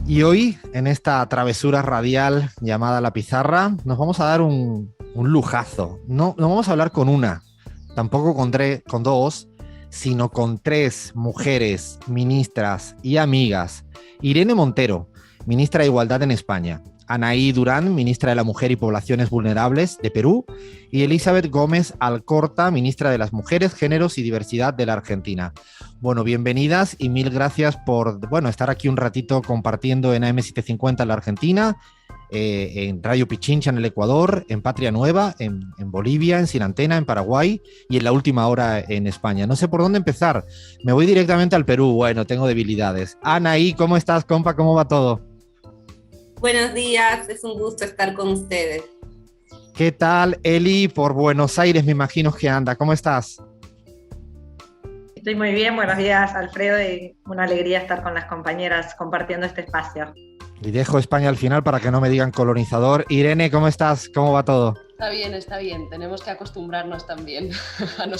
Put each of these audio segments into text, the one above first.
Y hoy, en esta travesura radial llamada La Pizarra, nos vamos a dar un lujazo. No vamos a hablar con una, tampoco con dos, sino con tres mujeres ministras y amigas. Irene Montero, ministra de Igualdad en España. Anaí Durán, ministra de la Mujer y Poblaciones Vulnerables de Perú. Y Elizabeth Gómez Alcorta, ministra de las Mujeres, Géneros y Diversidad de la Argentina. Bueno, bienvenidas y mil gracias por estar aquí un ratito compartiendo en AM750 en la Argentina, en Radio Pichincha en el Ecuador, en Patria Nueva, en Bolivia, en Sin Antena, en Paraguay y en La Última Hora en España. No sé por dónde empezar. Me voy directamente al Perú. Bueno, tengo debilidades. Anaí, ¿cómo estás, compa? ¿Cómo va todo? Buenos días, es un gusto estar con ustedes. ¿Qué tal, Eli? Por Buenos Aires me imagino que anda. ¿Cómo estás? Estoy muy bien, buenos días Alfredo, y una alegría estar con las compañeras compartiendo este espacio. Y dejo España al final para que no me digan colonizador. Irene, ¿cómo estás? ¿Cómo va todo? Está bien. Tenemos que acostumbrarnos también a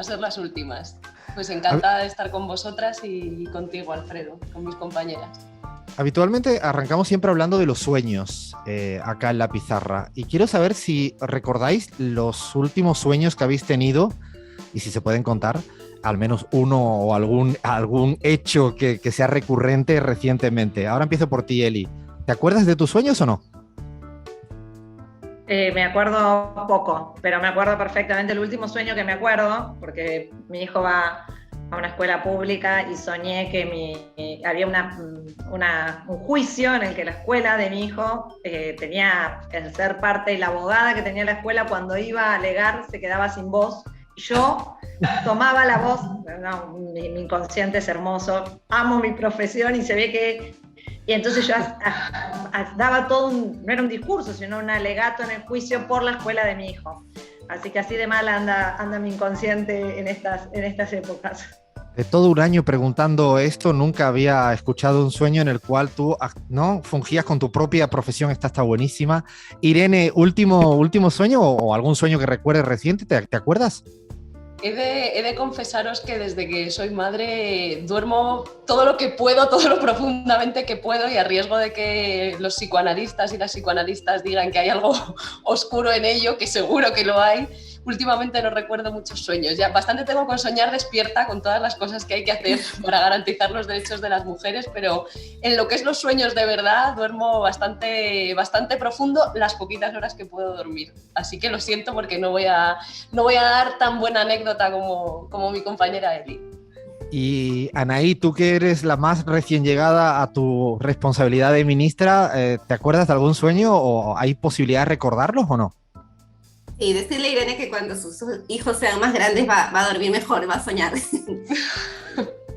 ser las últimas. Pues encantada de estar con vosotras y contigo, Alfredo, con mis compañeras. Habitualmente arrancamos siempre hablando de los sueños acá en La Pizarra. Y quiero saber si recordáis los últimos sueños que habéis tenido y si se pueden contar al menos uno o algún hecho que sea recurrente recientemente. Ahora empiezo por ti, Eli. ¿Te acuerdas de tus sueños o no? Me acuerdo poco, pero me acuerdo perfectamente el último sueño que me acuerdo, porque mi hijo va a una escuela pública y soñé que había un juicio en el que la escuela de mi hijo tenía que ser parte, y la abogada que tenía la escuela cuando iba a alegar se quedaba sin voz. Yo tomaba la voz, no, mi inconsciente es hermoso, amo mi profesión y se ve que... Y entonces yo daba todo no era un discurso, sino un alegato en el juicio por la escuela de mi hijo. Así que así de mal anda mi inconsciente en estas épocas. De todo un año preguntando esto, nunca había escuchado un sueño en el cual tú no fungías con tu propia profesión. Esta está buenísima. Irene, ¿último sueño o algún sueño que recuerdes reciente? ¿Te acuerdas? He de confesaros que desde que soy madre duermo todo lo que puedo, todo lo profundamente que puedo, y a riesgo de que los psicoanalistas y las psicoanalistas digan que hay algo oscuro en ello, que seguro que lo hay. Últimamente no recuerdo muchos sueños. Ya bastante tengo con soñar despierta con todas las cosas que hay que hacer para garantizar los derechos de las mujeres, pero en lo que es los sueños de verdad duermo bastante profundo las poquitas horas que puedo dormir. Así que lo siento porque no voy a dar tan buena anécdota como mi compañera Eli. Y Anaí, tú que eres la más recién llegada a tu responsabilidad de ministra, ¿te acuerdas de algún sueño o hay posibilidad de recordarlos o no? Y decirle a Irene que cuando sus hijos sean más grandes va a dormir mejor, va a soñar.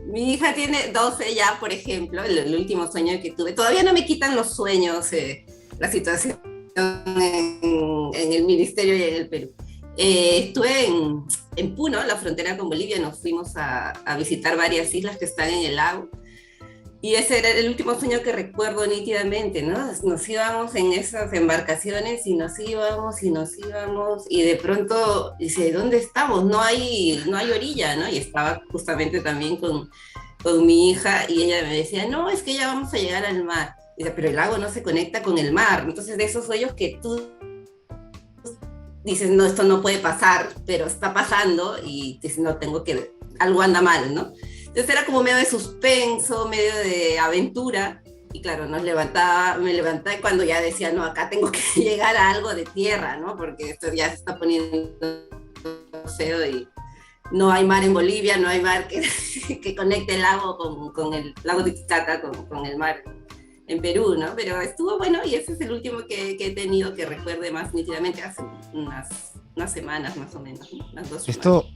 Mi hija tiene 12 ya, por ejemplo, el último sueño que tuve. Todavía no me quitan los sueños, la situación en el ministerio y en el Perú. Estuve en Puno, la frontera con Bolivia. Nos fuimos a visitar varias islas que están en el lago. Y ese era el último sueño que recuerdo nítidamente, ¿no? Nos íbamos en esas embarcaciones y nos íbamos, y de pronto dice, ¿dónde estamos? No hay orilla, ¿no? Y estaba justamente también con mi hija, y ella me decía, no, es que ya vamos a llegar al mar. Dice, pero el lago no se conecta con el mar. Entonces, de esos sueños que tú dices, no, esto no puede pasar, pero está pasando, y dices, no, algo anda mal, ¿no? Entonces era como medio de suspenso, medio de aventura, y claro, me levantaba cuando ya decía, no, acá tengo que llegar a algo de tierra, ¿no? Porque esto ya se está poniendo feo y no hay mar en Bolivia, no hay mar que conecte el lago con el lago Titicaca con el mar en Perú, ¿no? Pero estuvo bueno, y ese es el último que he tenido que recuerde más nítidamente, hace unas semanas más o menos, ¿no? Unas 2 semanas. Esto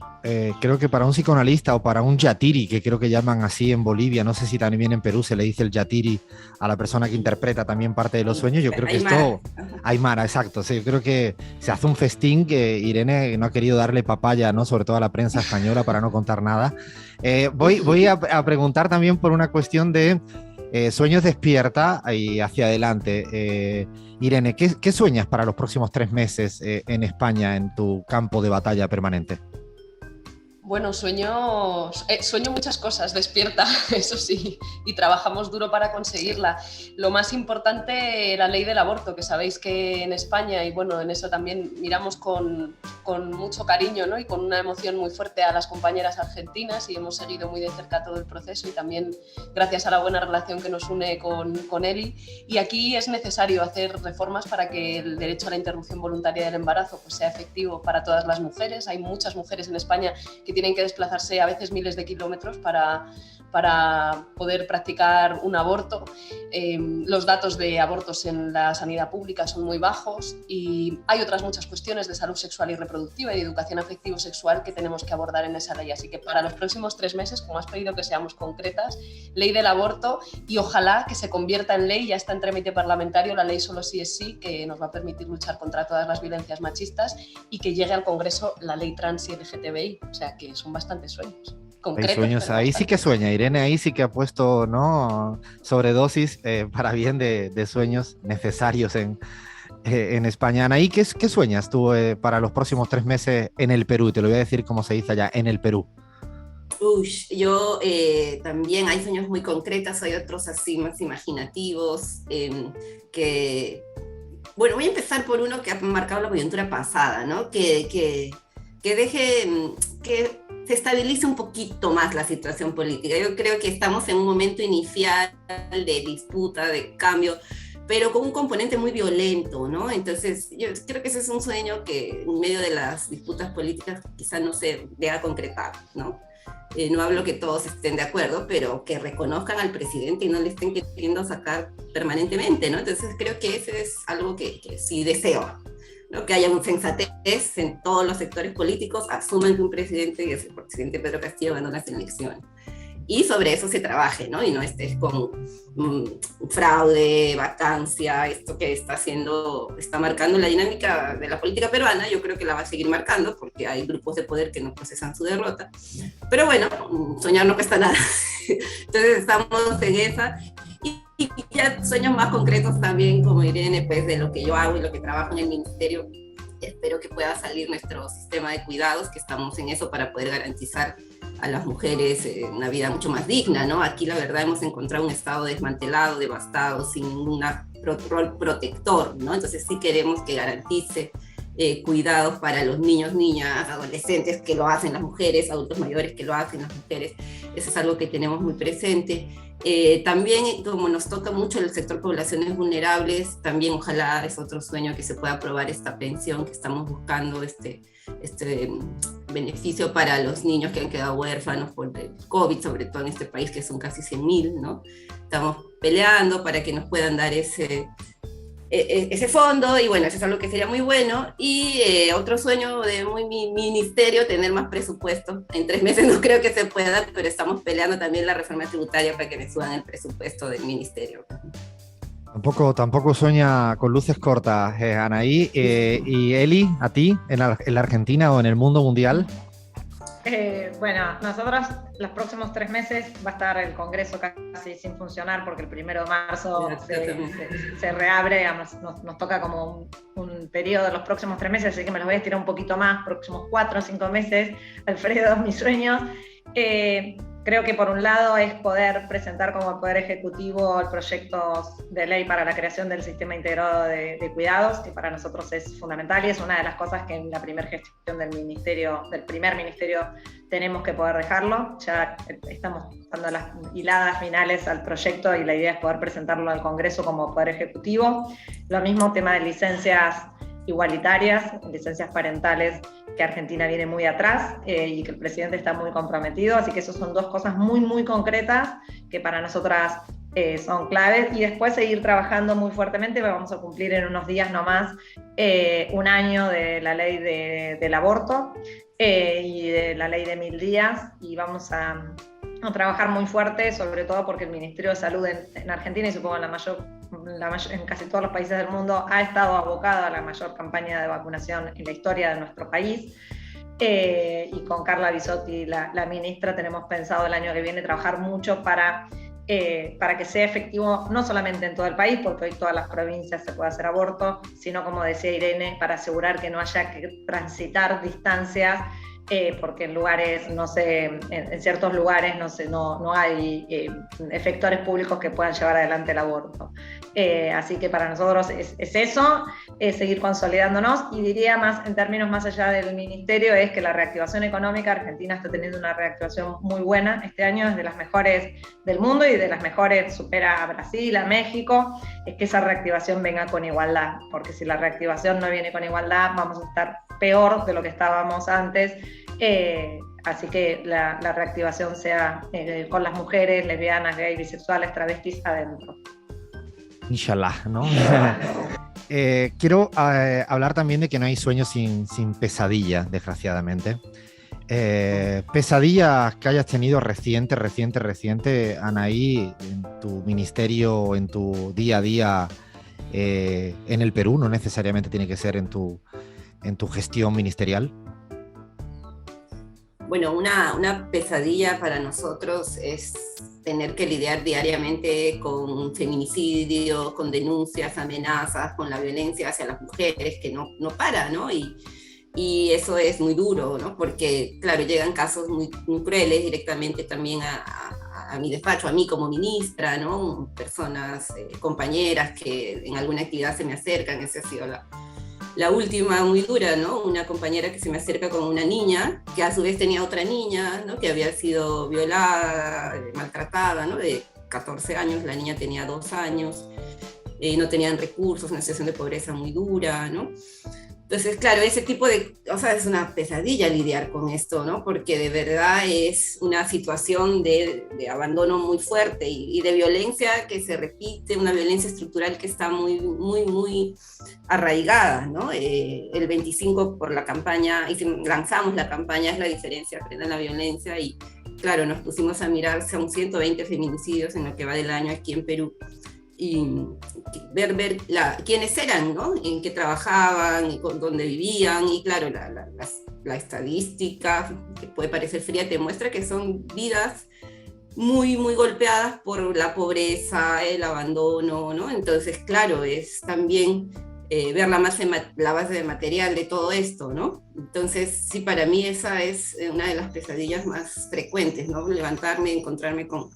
creo que para un psicoanalista o para un yatiri, que creo que llaman así en Bolivia, no sé si también en Perú se le dice el yatiri a la persona que interpreta también parte de los sueños, yo creo que esto... Aymara, exacto, sí, yo creo que se hace un festín que Irene no ha querido darle papaya, ¿no? Sobre todo a la prensa española para no contar nada. Voy a preguntar también por una cuestión de sueños despierta y hacia adelante. Irene, ¿qué sueñas para los próximos 3 meses en España, en tu campo de batalla permanente? Bueno, sueño muchas cosas, despierta, eso sí, y trabajamos duro para conseguirla. Lo más importante, la ley del aborto, que sabéis que en España, y bueno, en eso también miramos con mucho cariño, ¿no? Y con una emoción muy fuerte a las compañeras argentinas, y hemos seguido muy de cerca todo el proceso, y también gracias a la buena relación que nos une con Eli. Y aquí es necesario hacer reformas para que el derecho a la interrupción voluntaria del embarazo pues, sea efectivo para todas las mujeres. Hay muchas mujeres en España que tienen que desplazarse a veces miles de kilómetros para poder practicar un aborto. Los datos de abortos en la sanidad pública son muy bajos y hay otras muchas cuestiones de salud sexual y reproductiva y de educación afectivo-sexual que tenemos que abordar en esa ley. Así que para los próximos 3 meses, como has pedido que seamos concretas, ley del aborto, y ojalá que se convierta en ley, ya está en trámite parlamentario, la ley Solo sí es sí, que nos va a permitir luchar contra todas las violencias machistas, y que llegue al Congreso la ley trans y LGTBI. O sea que son bastantes sueños. Hay sueños, ahí sí que sueña, Irene, ahí sí que ha puesto, ¿no?, sobredosis para bien de sueños necesarios en España. Anaí, ¿qué sueñas tú para los próximos 3 meses en el Perú? Te lo voy a decir como se dice allá, en el Perú. Yo también hay sueños muy concretos, hay otros así más imaginativos, bueno, voy a empezar por uno que ha marcado la coyuntura pasada, ¿no? Que deje, que se estabilice un poquito más la situación política. Yo creo que estamos en un momento inicial de disputa, de cambio, pero con un componente muy violento, ¿no? Entonces, yo creo que ese es un sueño que en medio de las disputas políticas quizás no se vea concretar, ¿no? No hablo que todos estén de acuerdo, pero que reconozcan al presidente y no le estén queriendo sacar permanentemente, ¿no? Entonces creo que ese es algo que sí deseo, ¿no? Que haya una sensatez en todos los sectores políticos, asuman que un presidente, y el presidente Pedro Castillo, ganó las elecciones. Y sobre eso se trabaje, ¿no? Y no estés con fraude, vacancia, esto que está marcando la dinámica de la política peruana. Yo creo que la va a seguir marcando porque hay grupos de poder que no procesan su derrota. Pero bueno, soñar no cuesta nada. Entonces estamos en esa. Y ya sueños más concretos también, como Irene, pues de lo que yo hago y lo que trabajo en el ministerio. Espero que pueda salir nuestro sistema de cuidados, que estamos en eso para poder garantizar a las mujeres una vida mucho más digna, ¿no? Aquí la verdad hemos encontrado un estado desmantelado, devastado, sin ningún rol protector, ¿no? Entonces sí queremos que garantice cuidados para los niños, niñas, adolescentes, que lo hacen las mujeres, adultos mayores que lo hacen las mujeres. Eso es algo que tenemos muy presente. También, como nos toca mucho el sector poblaciones vulnerables, también ojalá es otro sueño que se pueda aprobar esta pensión que estamos buscando, este beneficio para los niños que han quedado huérfanos por el COVID, sobre todo en este país que son casi 100.000, ¿no? Estamos peleando para que nos puedan dar ese fondo, y bueno, eso es algo que sería muy bueno. Y otro sueño de mi ministerio, tener más presupuesto. En 3 meses no creo que se pueda, pero estamos peleando también la reforma tributaria para que me suban el presupuesto del ministerio. Tampoco sueña con luces cortas, Anaí. Y Eli, ¿a ti, en la Argentina o en el mundo mundial? Bueno, nosotros los próximos 3 meses va a estar el Congreso casi sin funcionar porque el 1 de marzo se reabre, nos toca como un periodo de los próximos 3 meses, así que me los voy a estirar un poquito más, próximos 4 o 5 meses. Alfredo, mis sueños. Creo que por un lado es poder presentar como Poder Ejecutivo el proyecto de ley para la creación del sistema integrado de cuidados, que para nosotros es fundamental y es una de las cosas que en la primera gestión del primer ministerio tenemos que poder dejarlo. Ya estamos dando las hiladas finales al proyecto y la idea es poder presentarlo al Congreso como Poder Ejecutivo. Lo mismo tema de licencias igualitarias, licencias parentales, que Argentina viene muy atrás y que el presidente está muy comprometido, así que esas son 2 cosas muy, muy concretas que para nosotras son claves. Y después seguir trabajando muy fuertemente, vamos a cumplir en unos días nomás 1 año de la ley del aborto y de la ley de 1000 días, y vamos a trabajar muy fuerte, sobre todo porque el Ministerio de Salud en Argentina, y supongo en casi todos los países del mundo, ha estado abocado a la mayor campaña de vacunación en la historia de nuestro país. Y con Carla Bisotti, la ministra, tenemos pensado el año que viene trabajar mucho para que sea efectivo no solamente en todo el país, porque hoy todas las provincias se puede hacer aborto, sino, como decía Irene, para asegurar que no haya que transitar distancias porque en lugares, no sé, en ciertos lugares no hay efectores públicos que puedan llevar adelante el aborto. Así que para nosotros es eso, seguir consolidándonos, y diría más en términos más allá del ministerio, es que la reactivación económica, Argentina está teniendo una reactivación muy buena este año, es de las mejores del mundo y de las mejores, supera a Brasil, a México, es que esa reactivación venga con igualdad, porque si la reactivación no viene con igualdad vamos a estar peor de lo que estábamos antes. Así que la reactivación sea con las mujeres, lesbianas, gays, bisexuales, travestis adentro. Inshallah, ¿no? Quiero hablar también de que no hay sueño sin pesadilla, desgraciadamente. Pesadillas que hayas tenido reciente, Anaí, en tu ministerio, en tu día a día en el Perú, no necesariamente tiene que ser en tu gestión ministerial. Bueno, una pesadilla para nosotros es tener que lidiar diariamente con feminicidio, con denuncias, amenazas, con la violencia hacia las mujeres que no para, ¿no? Y eso es muy duro, ¿no? Porque, claro, llegan casos muy, muy crueles directamente también a mi despacho, a mí como ministra, ¿no? Personas, compañeras que en alguna actividad se me acercan, esa ha sido la última muy dura, ¿no? Una compañera que se me acerca con una niña, que a su vez tenía otra niña, ¿no? Que había sido violada, maltratada, ¿no? De 14 años, la niña tenía 2 años, no tenían recursos, una situación de pobreza muy dura, ¿no? Entonces, claro, ese tipo o sea, es una pesadilla lidiar con esto, ¿no? Porque de verdad es una situación de abandono muy fuerte y de violencia que se repite, una violencia estructural que está muy, muy, muy arraigada, ¿no? El 25 por la campaña, y lanzamos la campaña Es la diferencia, Aprendan la violencia, y claro, nos pusimos a mirar, son 120 feminicidios en lo que va del año aquí en Perú, y ver quiénes eran, ¿no? En qué trabajaban, y dónde vivían, y claro, la estadística, que puede parecer fría, te muestra que son vidas muy, muy golpeadas por la pobreza, el abandono, ¿no? Entonces, claro, es también ver la base de material de todo esto, ¿no? Entonces, sí, para mí esa es una de las pesadillas más frecuentes, ¿no? Levantarme, encontrarme con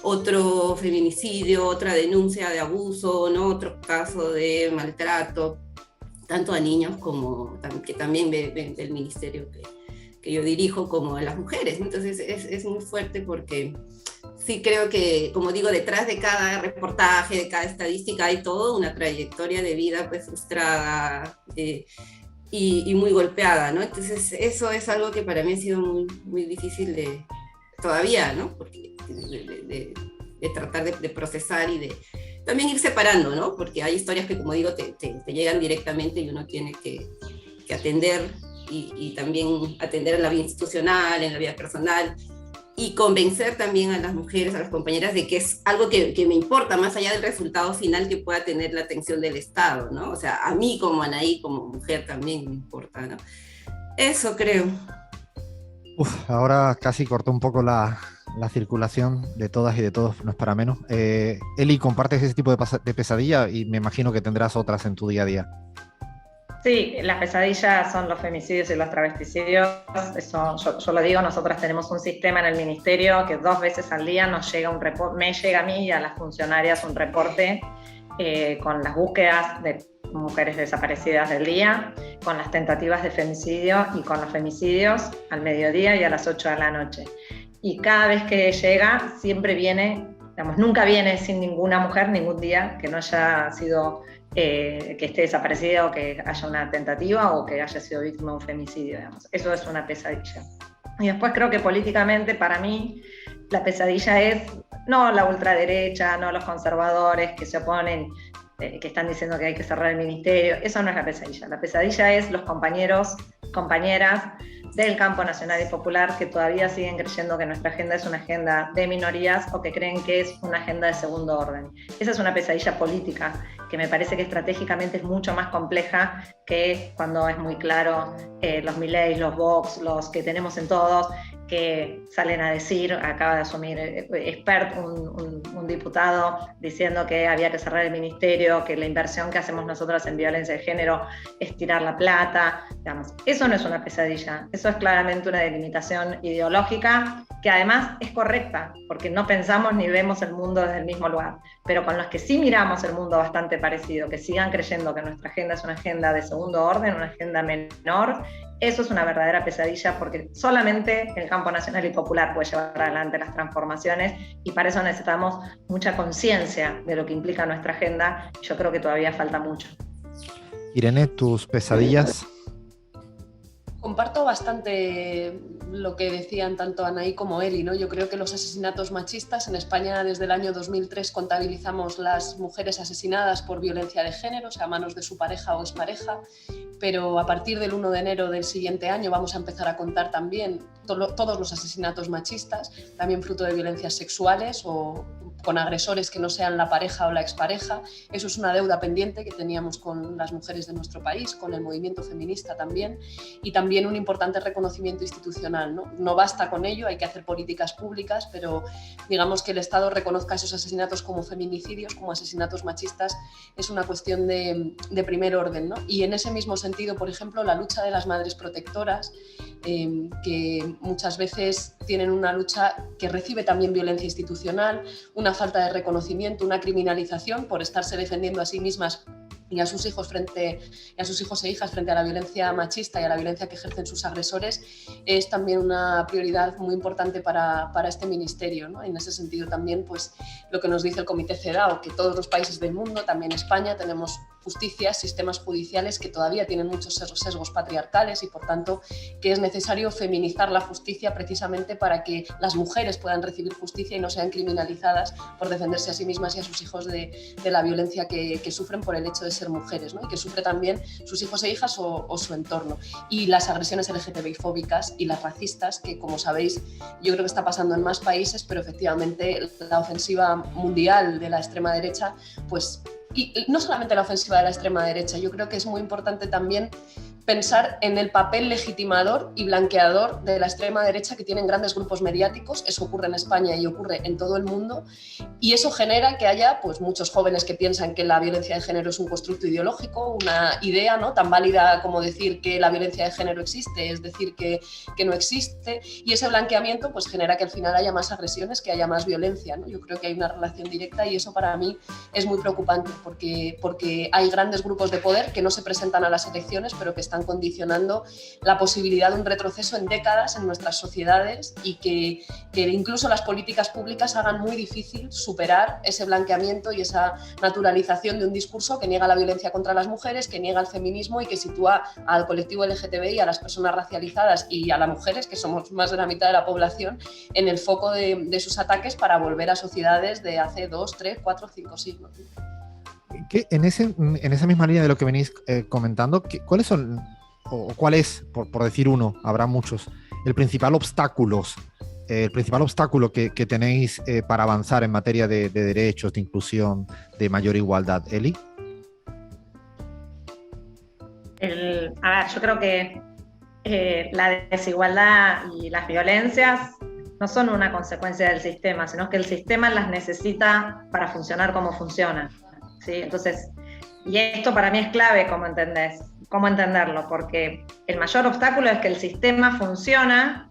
otro feminicidio, otra denuncia de abuso, ¿no? Otro caso de maltrato, tanto a niños como que también del ministerio que yo dirijo, como a las mujeres. Entonces es muy fuerte porque sí creo que, como digo, detrás de cada reportaje, de cada estadística hay toda una trayectoria de vida pues frustrada y muy golpeada, ¿no? Entonces eso es algo que para mí ha sido muy, muy difícil todavía, ¿no? Porque de tratar de procesar y de también ir separando, ¿no? Porque hay historias que, como digo, te llegan directamente y uno tiene que atender y también atender en la vida institucional, en la vida personal, y convencer también a las mujeres, a las compañeras, de que es algo que me importa, más allá del resultado final que pueda tener la atención del Estado, ¿no? O sea, a mí como Anaí, como mujer, también me importa, ¿no? Eso creo. Ahora casi cortó un poco la circulación de todas y de todos, no es para menos. Eli, ¿compartes ese tipo de pesadilla? Y me imagino que tendrás otras en tu día a día. Sí, las pesadillas son los femicidios y los travesticidios. Eso, yo lo digo, nosotras tenemos un sistema en el ministerio que 2 veces al día nos llega un reporte, me llega a mí y a las funcionarias un reporte con las búsquedas de mujeres desaparecidas del día, con las tentativas de femicidio y con los femicidios al mediodía y a las 8 de la noche. Y cada vez que llega, siempre viene, digamos, nunca viene sin ninguna mujer, ningún día que no haya sido, que esté desaparecida o que haya una tentativa o que haya sido víctima de un femicidio, digamos. Eso es una pesadilla. Y después creo que políticamente, para mí, la pesadilla es no la ultraderecha, no los conservadores que se oponen, que están diciendo que hay que cerrar el ministerio. Eso no es la pesadilla. La pesadilla es los compañeros, compañeras del campo nacional y popular que todavía siguen creyendo que nuestra agenda es una agenda de minorías o que creen que es una agenda de segundo orden. Esa es una pesadilla política que me parece que estratégicamente es mucho más compleja que cuando es muy claro los Milei, los Vox, los que tenemos en todos, que salen a decir, acaba de asumir un diputado diciendo que había que cerrar el ministerio, que la inversión que hacemos nosotros en violencia de género es tirar la plata, digamos. Eso no es una pesadilla, eso es claramente una delimitación ideológica que además es correcta, porque no pensamos ni vemos el mundo desde el mismo lugar, pero con los que sí miramos el mundo bastante parecido, que sigan creyendo que nuestra agenda es una agenda de segundo orden, una agenda menor, eso es una verdadera pesadilla, porque solamente el campo nacional y popular puede llevar adelante las transformaciones, y para eso necesitamos mucha conciencia de lo que implica nuestra agenda. Yo creo que todavía falta mucho. Irene, ¿tus pesadillas? Comparto bastante lo que decían tanto Anaí como Eli, ¿no? Yo creo que los asesinatos machistas en España desde el año 2003 contabilizamos las mujeres asesinadas por violencia de género, o sea, a manos de su pareja o expareja, pero a partir del 1 de enero del siguiente año vamos a empezar a contar también todos los asesinatos machistas, también fruto de violencias sexuales o con agresores que no sean la pareja o la expareja. Eso es una deuda pendiente que teníamos con las mujeres de nuestro país, con el movimiento feminista también, y también un importante reconocimiento institucional, ¿no? No basta con ello, hay que hacer políticas públicas, pero digamos que el Estado reconozca esos asesinatos como feminicidios, como asesinatos machistas, es una cuestión de primer orden, ¿no? Y en ese mismo sentido, por ejemplo, la lucha de las madres protectoras, que muchas veces tienen una lucha que recibe también violencia institucional, una falta de reconocimiento, una criminalización por estarse defendiendo a sí mismas y a sus hijos e hijas frente a la violencia machista y a la violencia que ejercen sus agresores, es también una prioridad muy importante para este ministerio, ¿no? En ese sentido también, pues, lo que nos dice el Comité CEDAW, que todos los países del mundo, también España, tenemos justicias, sistemas judiciales que todavía tienen muchos sesgos patriarcales, y por tanto que es necesario feminizar la justicia precisamente para que las mujeres puedan recibir justicia y no sean criminalizadas por defenderse a sí mismas y a sus hijos de la violencia que sufren por el hecho de ser mujeres, ¿no? Y que sufre también sus hijos e hijas o su entorno. Y las agresiones LGTBI-fóbicas y las racistas, que como sabéis yo creo que está pasando en más países, pero efectivamente la ofensiva mundial de la extrema derecha, pues, y no solamente la ofensiva de la extrema derecha, yo creo que es muy importante también pensar en el papel legitimador y blanqueador de la extrema derecha que tienen grandes grupos mediáticos. Eso ocurre en España y ocurre en todo el mundo, y eso genera que haya, pues, muchos jóvenes que piensan que la violencia de género es un constructo ideológico, una idea, ¿no?, tan válida como decir que la violencia de género existe, es decir, que no existe, y ese blanqueamiento, pues, genera que al final haya más agresiones, que haya más violencia, ¿no? Yo creo que hay una relación directa, y eso para mí es muy preocupante, porque hay grandes grupos de poder que no se presentan a las elecciones, pero que están condicionando la posibilidad de un retroceso en décadas en nuestras sociedades, y que incluso las políticas públicas hagan muy difícil superar ese blanqueamiento y esa naturalización de un discurso que niega la violencia contra las mujeres, que niega el feminismo y que sitúa al colectivo LGTBI, a las personas racializadas y a las mujeres, que somos más de la mitad de la población, en el foco de sus ataques, para volver a sociedades de hace 2, 3, 4, 5 siglos. En esa misma línea de lo que venís comentando, ¿cuáles son, o cuál es, por decir uno, habrá muchos, el principal obstáculo que tenéis para avanzar en materia de derechos, de inclusión, de mayor igualdad? Eli. Yo creo que la desigualdad y las violencias no son una consecuencia del sistema, sino que el sistema las necesita para funcionar como funciona, ¿sí? Entonces, y esto para mí es clave, cómo entenderlo, porque el mayor obstáculo es que el sistema funciona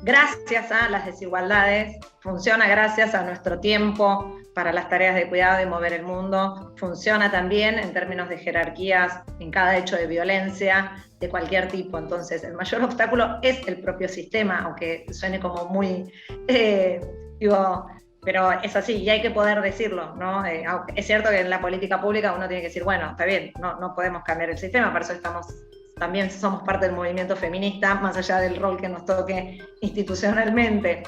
gracias a las desigualdades, funciona gracias a nuestro tiempo para las tareas de cuidado y mover el mundo, funciona también en términos de jerarquías en cada hecho de violencia de cualquier tipo. Entonces, el mayor obstáculo es el propio sistema, aunque suene como muy, pero es así, y hay que poder decirlo, ¿no? Es cierto que en la política pública uno tiene que decir, bueno, está bien, no podemos cambiar el sistema, por eso también somos parte del movimiento feminista, más allá del rol que nos toque institucionalmente.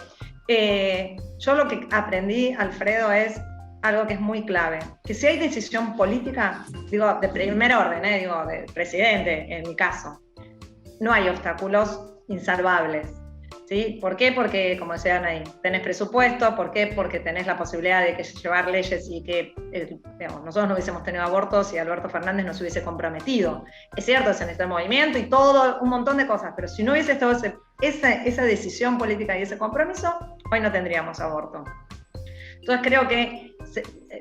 Yo lo que aprendí, Alfredo, es algo que es muy clave, que si hay decisión política, digo, de primer orden, del presidente, en mi caso, no hay obstáculos insalvables. ¿Sí? ¿Por qué? Porque, como decían ahí, tenés presupuesto. ¿Por qué? Porque tenés la posibilidad de llevar leyes y que digamos, nosotros no hubiésemos tenido abortos si Alberto Fernández no se hubiese comprometido. Es cierto, se necesita movimiento y todo, un montón de cosas, pero si no hubiese estado esa decisión política y ese compromiso, hoy no tendríamos aborto. Entonces creo que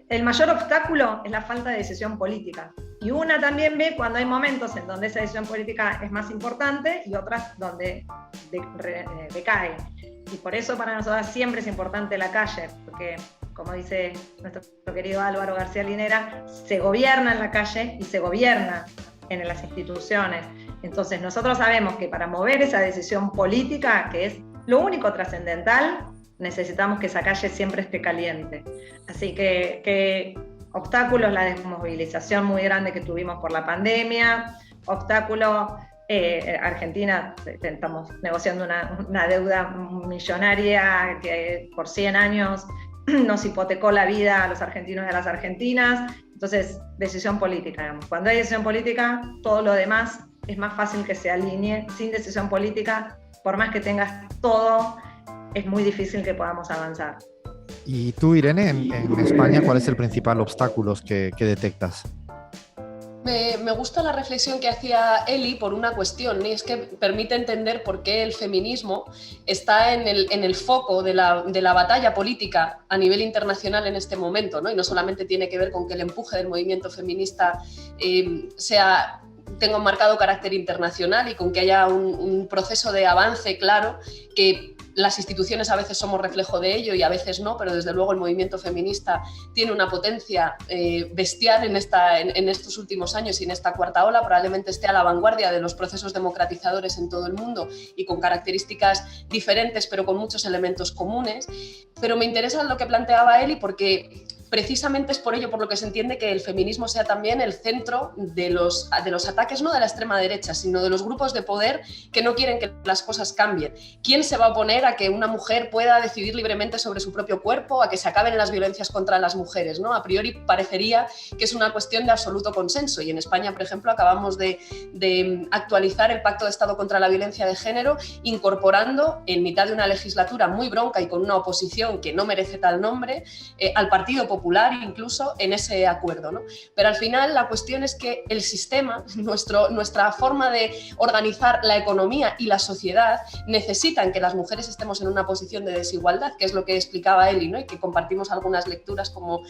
el mayor obstáculo es la falta de decisión política. Y una también ve cuando hay momentos en donde esa decisión política es más importante y otras donde decae. Y por eso para nosotros siempre es importante la calle, porque como dice nuestro querido Álvaro García Linera, se gobierna en la calle y se gobierna en las instituciones. Entonces nosotros sabemos que para mover esa decisión política, que es lo único trascendental, necesitamos que esa calle siempre esté caliente. Así que obstáculos, la desmovilización muy grande que tuvimos por la pandemia, obstáculo, Argentina, estamos negociando una deuda millonaria que por 100 años nos hipotecó la vida a los argentinos y a las argentinas. Entonces, decisión política, digamos. Cuando hay decisión política, todo lo demás es más fácil que se alinee. Sin decisión política, por más que tengas todo, es muy difícil que podamos avanzar. Y tú, Irene, en España, ¿cuál es el principal obstáculo que detectas? Me gusta la reflexión que hacía Eli por una cuestión, y es que permite entender por qué el feminismo está en el foco de la batalla política a nivel internacional en este momento, ¿no? Y no solamente tiene que ver con que el empuje del movimiento feminista tenga un marcado carácter internacional y con que haya un proceso de avance claro, que las instituciones a veces somos reflejo de ello y a veces no, pero desde luego el movimiento feminista tiene una potencia bestial en estos últimos años y en esta cuarta ola. Probablemente esté a la vanguardia de los procesos democratizadores en todo el mundo y con características diferentes, pero con muchos elementos comunes. Pero me interesa lo que planteaba Eli porque precisamente es por ello por lo que se entiende que el feminismo sea también el centro de los ataques, no de la extrema derecha, sino de los grupos de poder que no quieren que las cosas cambien. ¿Quién se va a oponer a que una mujer pueda decidir libremente sobre su propio cuerpo, a que se acaben las violencias contra las mujeres, ¿no? A priori parecería que es una cuestión de absoluto consenso, y en España, por ejemplo, acabamos de actualizar el Pacto de Estado contra la Violencia de Género, incorporando en mitad de una legislatura muy bronca y con una oposición que no merece tal nombre, al Partido Popular incluso en ese acuerdo, ¿no? Pero al final la cuestión es que el sistema, nuestra forma de organizar la economía y la sociedad necesitan que las mujeres estemos en una posición de desigualdad, que es lo que explicaba Eli, ¿no? Y que compartimos algunas lecturas como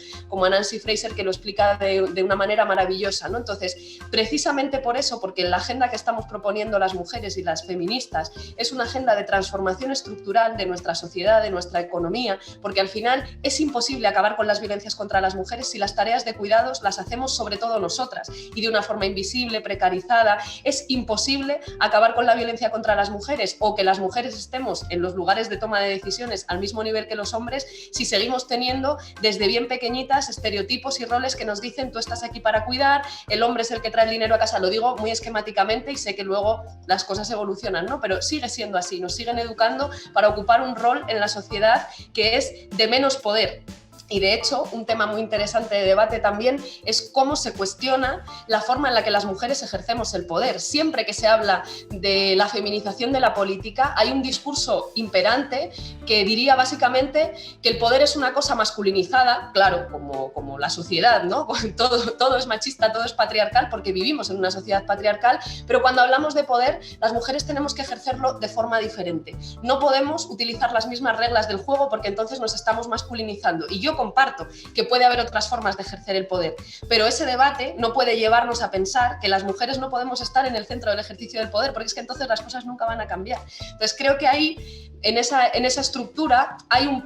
a Nancy Fraser, que lo explica de una manera maravillosa, ¿no? Entonces, precisamente por eso, porque la agenda que estamos proponiendo las mujeres y las feministas es una agenda de transformación estructural de nuestra sociedad, de nuestra economía, porque al final es imposible acabar con las violencias contra las mujeres si las tareas de cuidados las hacemos sobre todo nosotras y de una forma invisible, precarizada. Es imposible acabar con la violencia contra las mujeres o que las mujeres estemos en los lugares de toma de decisiones al mismo nivel que los hombres si seguimos teniendo desde bien pequeñitas estereotipos y roles que nos dicen tú estás aquí para cuidar, el hombre es el que trae el dinero a casa. Lo digo muy esquemáticamente y sé que luego las cosas evolucionan, ¿no? Pero sigue siendo así, nos siguen educando para ocupar un rol en la sociedad que es de menos poder. Y de hecho, un tema muy interesante de debate también es cómo se cuestiona la forma en la que las mujeres ejercemos el poder. Siempre que se habla de la feminización de la política, hay un discurso imperante que diría básicamente que el poder es una cosa masculinizada, claro, como la sociedad, ¿no? Todo es machista, todo es patriarcal, porque vivimos en una sociedad patriarcal, pero cuando hablamos de poder, las mujeres tenemos que ejercerlo de forma diferente. No podemos utilizar las mismas reglas del juego porque entonces nos estamos masculinizando. Y yo comparto que puede haber otras formas de ejercer el poder, pero ese debate no puede llevarnos a pensar que las mujeres no podemos estar en el centro del ejercicio del poder, porque es que entonces las cosas nunca van a cambiar. Entonces creo que ahí, en esa estructura, hay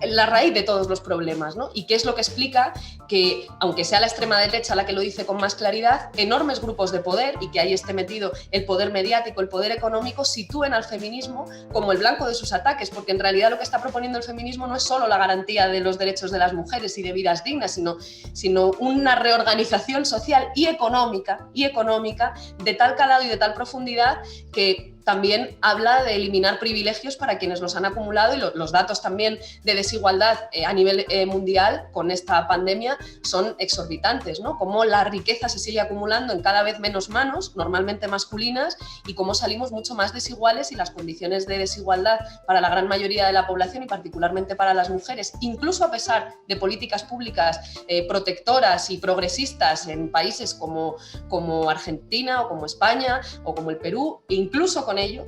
la raíz de todos los problemas, ¿no? Y que es lo que explica que, aunque sea la extrema derecha la que lo dice con más claridad, enormes grupos de poder, y que ahí esté metido el poder mediático, el poder económico, sitúen al feminismo como el blanco de sus ataques, porque en realidad lo que está proponiendo el feminismo no es solo la garantía de los derechos de las mujeres y de vidas dignas, sino una reorganización social y económica de tal calado y de tal profundidad que también habla de eliminar privilegios para quienes los han acumulado, y los datos también de desigualdad a nivel mundial con esta pandemia son exorbitantes, ¿no? Cómo la riqueza se sigue acumulando en cada vez menos manos, normalmente masculinas, y cómo salimos mucho más desiguales, y las condiciones de desigualdad para la gran mayoría de la población y particularmente para las mujeres, incluso a pesar de políticas públicas protectoras y progresistas en países como Argentina o como España o como el Perú, incluso con ello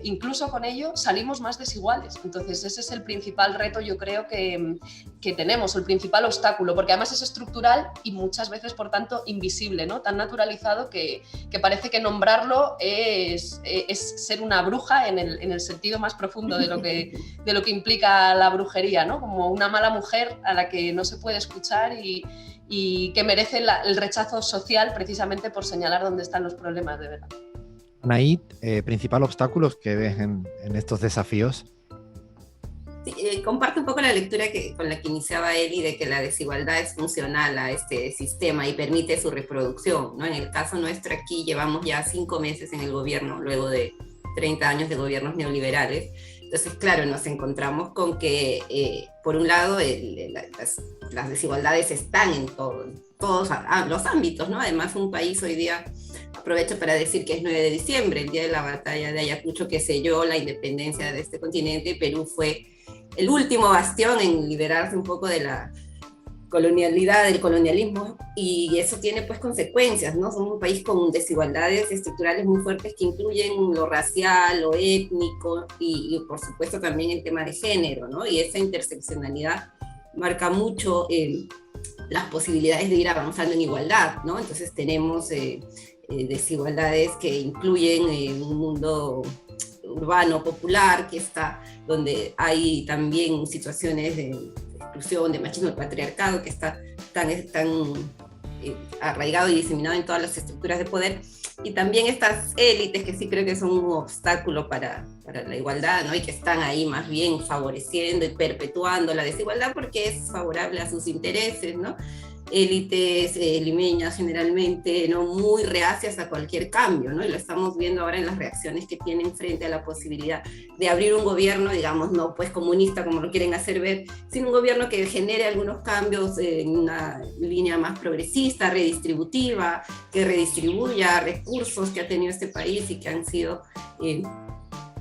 salimos más desiguales. Entonces ese es el principal reto, yo creo, que tenemos, el principal obstáculo, porque además es estructural y muchas veces, por tanto, invisible, ¿no? Tan naturalizado que parece que nombrarlo es ser una bruja en el sentido más profundo de lo que implica la brujería, ¿no? Como una mala mujer a la que no se puede escuchar y que merece el rechazo social precisamente por señalar dónde están los problemas de verdad. Anaí, principal obstáculos que ves en estos desafíos. Sí, comparto un poco la lectura con la que iniciaba Eli, de que la desigualdad es funcional a este sistema y permite su reproducción, ¿no? En el caso nuestro aquí llevamos ya 5 meses en el gobierno, luego de 30 años de gobiernos neoliberales. Entonces, claro, nos encontramos con que, por un lado, las desigualdades están en todos los ámbitos, ¿no? Además, un país hoy día, aprovecho para decir que es 9 de diciembre, el día de la batalla de Ayacucho, que selló la independencia de este continente. Perú fue el último bastión en liberarse un poco de la colonialidad, del colonialismo, y eso tiene pues consecuencias, ¿no? Somos un país con desigualdades estructurales muy fuertes que incluyen lo racial, lo étnico y por supuesto también el tema de género, ¿no? Y esa interseccionalidad marca mucho las posibilidades de ir avanzando en igualdad, ¿no? Entonces tenemos desigualdades que incluyen un mundo urbano, popular, que está donde hay también situaciones de exclusión, de machismo, de patriarcado, que está tan arraigado y diseminado en todas las estructuras de poder, y también estas élites que sí creo que son un obstáculo para la igualdad, ¿no? Y que están ahí más bien favoreciendo y perpetuando la desigualdad porque es favorable a sus intereses, ¿no? Élites limeñas generalmente, ¿no? Muy reacias a cualquier cambio, ¿no? Y lo estamos viendo ahora en las reacciones que tienen frente a la posibilidad de abrir un gobierno, digamos, no pues comunista como lo quieren hacer ver, sino un gobierno que genere algunos cambios en una línea más progresista, redistributiva, que redistribuya recursos que ha tenido este país y que han sido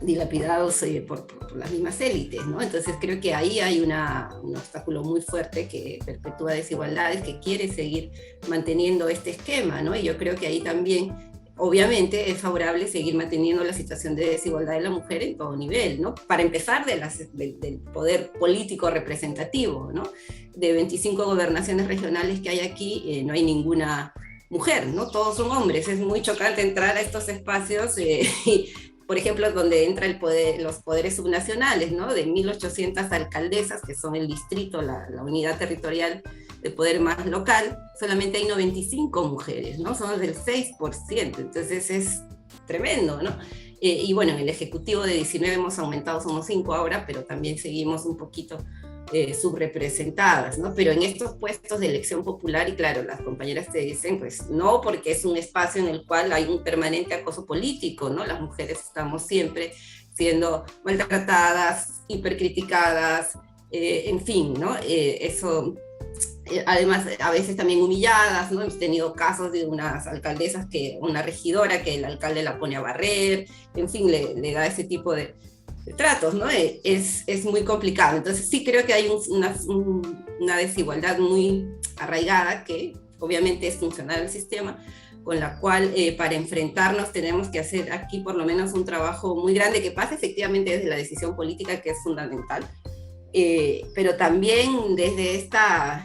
dilapidados por las mismas élites, ¿no? Entonces creo que ahí hay un obstáculo muy fuerte que perpetúa desigualdades, que quiere seguir manteniendo este esquema, ¿no? Y yo creo que ahí también, obviamente, es favorable seguir manteniendo la situación de desigualdad de la mujer en todo nivel, ¿no? Para empezar, del poder político representativo, ¿no? De 25 gobernaciones regionales que hay aquí, no hay ninguna mujer, ¿no? Todos son hombres. Es muy chocante entrar a estos espacios por ejemplo, donde entra los poderes subnacionales, ¿no? De 1.800 alcaldesas, que son el distrito, la unidad territorial de poder más local, solamente hay 95 mujeres, ¿no? Son del 6%, entonces es tremendo, ¿no? Y bueno, en el Ejecutivo de 19 hemos aumentado, somos 5 ahora, pero también seguimos un poquito subrepresentadas, ¿no? Pero en estos puestos de elección popular, y claro, las compañeras te dicen, pues no, porque es un espacio en el cual hay un permanente acoso político, ¿no? Las mujeres estamos siempre siendo maltratadas, hipercriticadas, en fin, ¿no? Eso, además, a veces también humilladas, ¿no? Hemos tenido casos de unas alcaldesas, una regidora que el alcalde la pone a barrer, en fin, le da ese tipo de tratos, ¿no? Es muy complicado. Entonces sí creo que hay una desigualdad muy arraigada que obviamente es funcional al sistema, con la cual para enfrentarnos tenemos que hacer aquí por lo menos un trabajo muy grande que pasa efectivamente desde la decisión política, que es fundamental, pero también desde este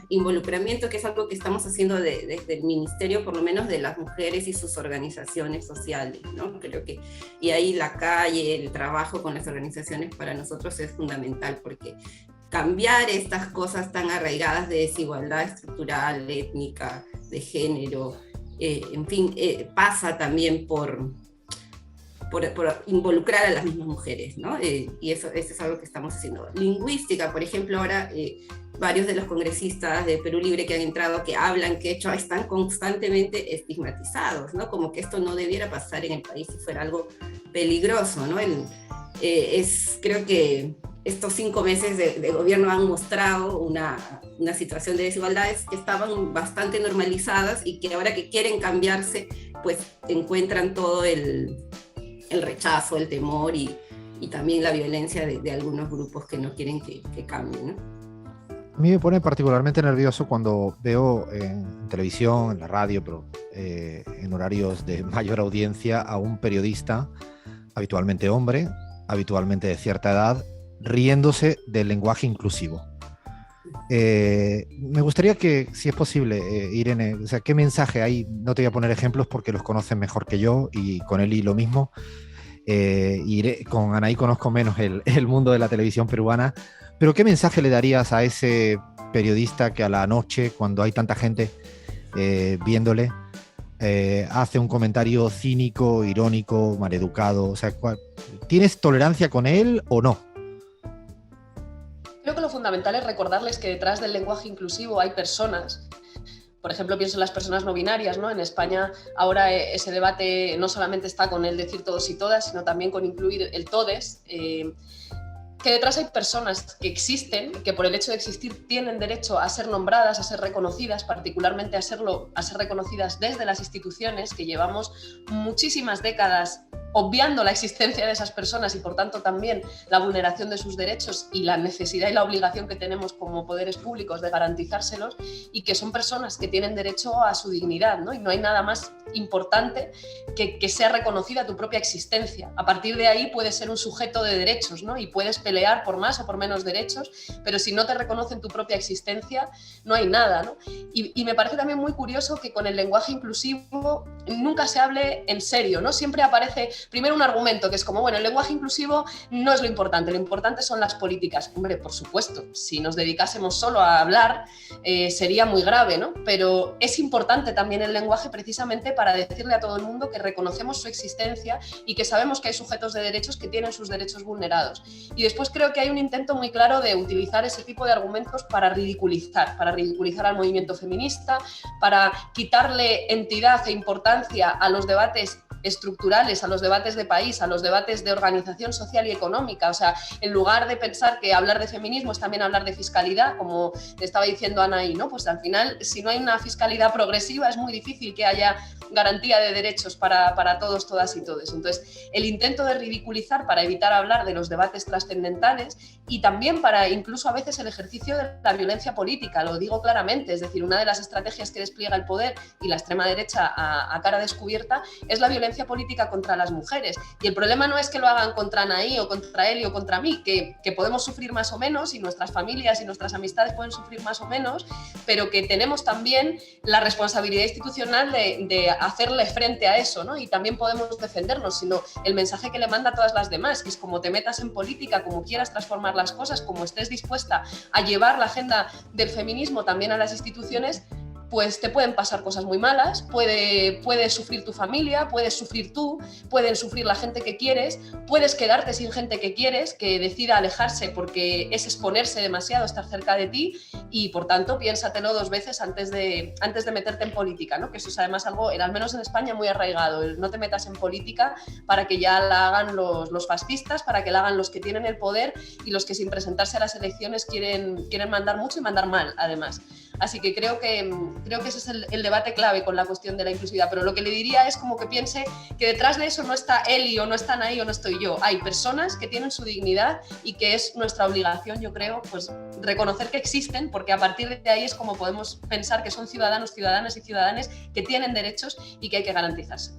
involucramiento, que es algo que estamos haciendo desde el ministerio, por lo menos de las mujeres y sus organizaciones sociales, ¿no? Creo que, y ahí la calle, el trabajo con las organizaciones para nosotros es fundamental, porque cambiar estas cosas tan arraigadas de desigualdad estructural, étnica, de género, en fin, pasa también por involucrar a las mismas mujeres, ¿no? Y eso es algo que estamos haciendo. Lingüística, por ejemplo, ahora varios de los congresistas de Perú Libre que han entrado, que hablan quechua, están constantemente estigmatizados, ¿no? Como que esto no debiera pasar en el país si fuera algo peligroso, ¿no? Creo que estos 5 meses de gobierno han mostrado una situación de desigualdades que estaban bastante normalizadas y que ahora que quieren cambiarse, pues encuentran todo el rechazo, el temor y también la violencia de algunos grupos que no quieren que cambien, ¿no? A mí me pone particularmente nervioso cuando veo en televisión, en la radio, pero en horarios de mayor audiencia, a un periodista, habitualmente hombre, habitualmente de cierta edad, riéndose del lenguaje inclusivo. Me gustaría que, si es posible, Irene, o sea, ¿qué mensaje hay? No te voy a poner ejemplos porque los conocen mejor que yo, y con Eli lo mismo. Con Anaí conozco menos el mundo de la televisión peruana, pero ¿qué mensaje le darías a ese periodista que a la noche, cuando hay tanta gente viéndole, hace un comentario cínico, irónico, maleducado? O sea, ¿tienes tolerancia con él o no? Creo que lo fundamental es recordarles que detrás del lenguaje inclusivo hay personas. Por ejemplo, pienso en las personas no binarias, ¿no? En España ahora ese debate no solamente está con el decir todos y todas, sino también con incluir el todes. Que detrás hay personas que existen, que por el hecho de existir tienen derecho a ser nombradas, a ser reconocidas, particularmente a ser reconocidas desde las instituciones, que llevamos muchísimas décadas obviando la existencia de esas personas y por tanto también la vulneración de sus derechos y la necesidad y la obligación que tenemos como poderes públicos de garantizárselos, y que son personas que tienen derecho a su dignidad, ¿no? Y no hay nada más importante que sea reconocida tu propia existencia. A partir de ahí puedes ser un sujeto de derechos, ¿no? Y puedes pelear por más o por menos derechos, pero si no te reconocen tu propia existencia, no hay nada, ¿no? Y me parece también muy curioso que con el lenguaje inclusivo nunca se hable en serio, ¿no? Siempre aparece primero un argumento que es como, bueno, el lenguaje inclusivo no es lo importante son las políticas. Hombre, por supuesto, si nos dedicásemos solo a hablar sería muy grave, ¿no? Pero es importante también el lenguaje precisamente para decirle a todo el mundo que reconocemos su existencia y que sabemos que hay sujetos de derechos que tienen sus derechos vulnerados. Y después creo que hay un intento muy claro de utilizar ese tipo de argumentos para ridiculizar al movimiento feminista, para quitarle entidad e importancia a los debates estructurales, a los debates de país, a los debates de organización social y económica. O sea, en lugar de pensar que hablar de feminismo es también hablar de fiscalidad, como estaba diciendo Anaí, ¿no? Pues al final, si no hay una fiscalidad progresiva, es muy difícil que haya garantía de derechos para todos, todas y todes. Entonces, el intento de ridiculizar para evitar hablar de los debates trascendentales y también para incluso a veces el ejercicio de la violencia política, lo digo claramente, es decir, una de las estrategias que despliega el poder y la extrema derecha a cara descubierta es la violencia política contra las mujeres. Y el problema no es que lo hagan contra Anaí o contra Eli o contra mí, que podemos sufrir más o menos y nuestras familias y nuestras amistades pueden sufrir más o menos, pero que tenemos también la responsabilidad institucional de hacerle frente a eso, ¿no? Y también podemos defendernos, sino el mensaje que le manda a todas las demás, que es como te metas en política, como quieras transformar las cosas, como estés dispuesta a llevar la agenda del feminismo también a las instituciones, pues te pueden pasar cosas muy malas, puede sufrir tu familia, puedes sufrir tú, pueden sufrir la gente que quieres, puedes quedarte sin gente que quieres, que decida alejarse porque es exponerse demasiado estar cerca de ti, y por tanto piénsatelo 2 veces antes de meterte en política, ¿no? Que eso es además algo, al menos en España, muy arraigado, el no te metas en política para que ya la hagan los fascistas, para que la hagan los que tienen el poder y los que sin presentarse a las elecciones quieren mandar mucho y mandar mal, además. Así que creo que ese es el debate clave con la cuestión de la inclusividad, pero lo que le diría es como que piense que detrás de eso no está Eli o no están ahí o no estoy yo, hay personas que tienen su dignidad y que es nuestra obligación, yo creo, pues reconocer que existen, porque a partir de ahí es como podemos pensar que son ciudadanos, ciudadanas y ciudadanas que tienen derechos y que hay que garantizarse.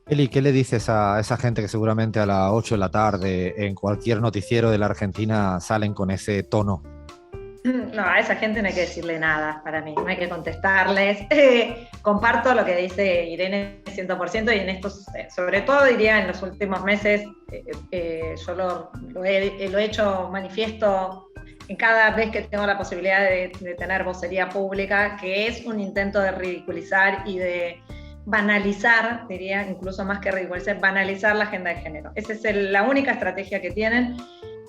Eli, ¿qué le dices a esa gente que seguramente a las 8 de la tarde en cualquier noticiero de la Argentina salen con ese tono? No, a esa gente no hay que decirle nada, para mí, no hay que contestarles. Comparto lo que dice Irene 100%, y en estos, sobre todo diría en los últimos meses, yo lo he hecho manifiesto en cada vez que tengo la posibilidad de tener vocería pública, que es un intento de ridiculizar y de banalizar, diría, incluso más que ridiculizar, banalizar la agenda de género. Esa es la única estrategia que tienen.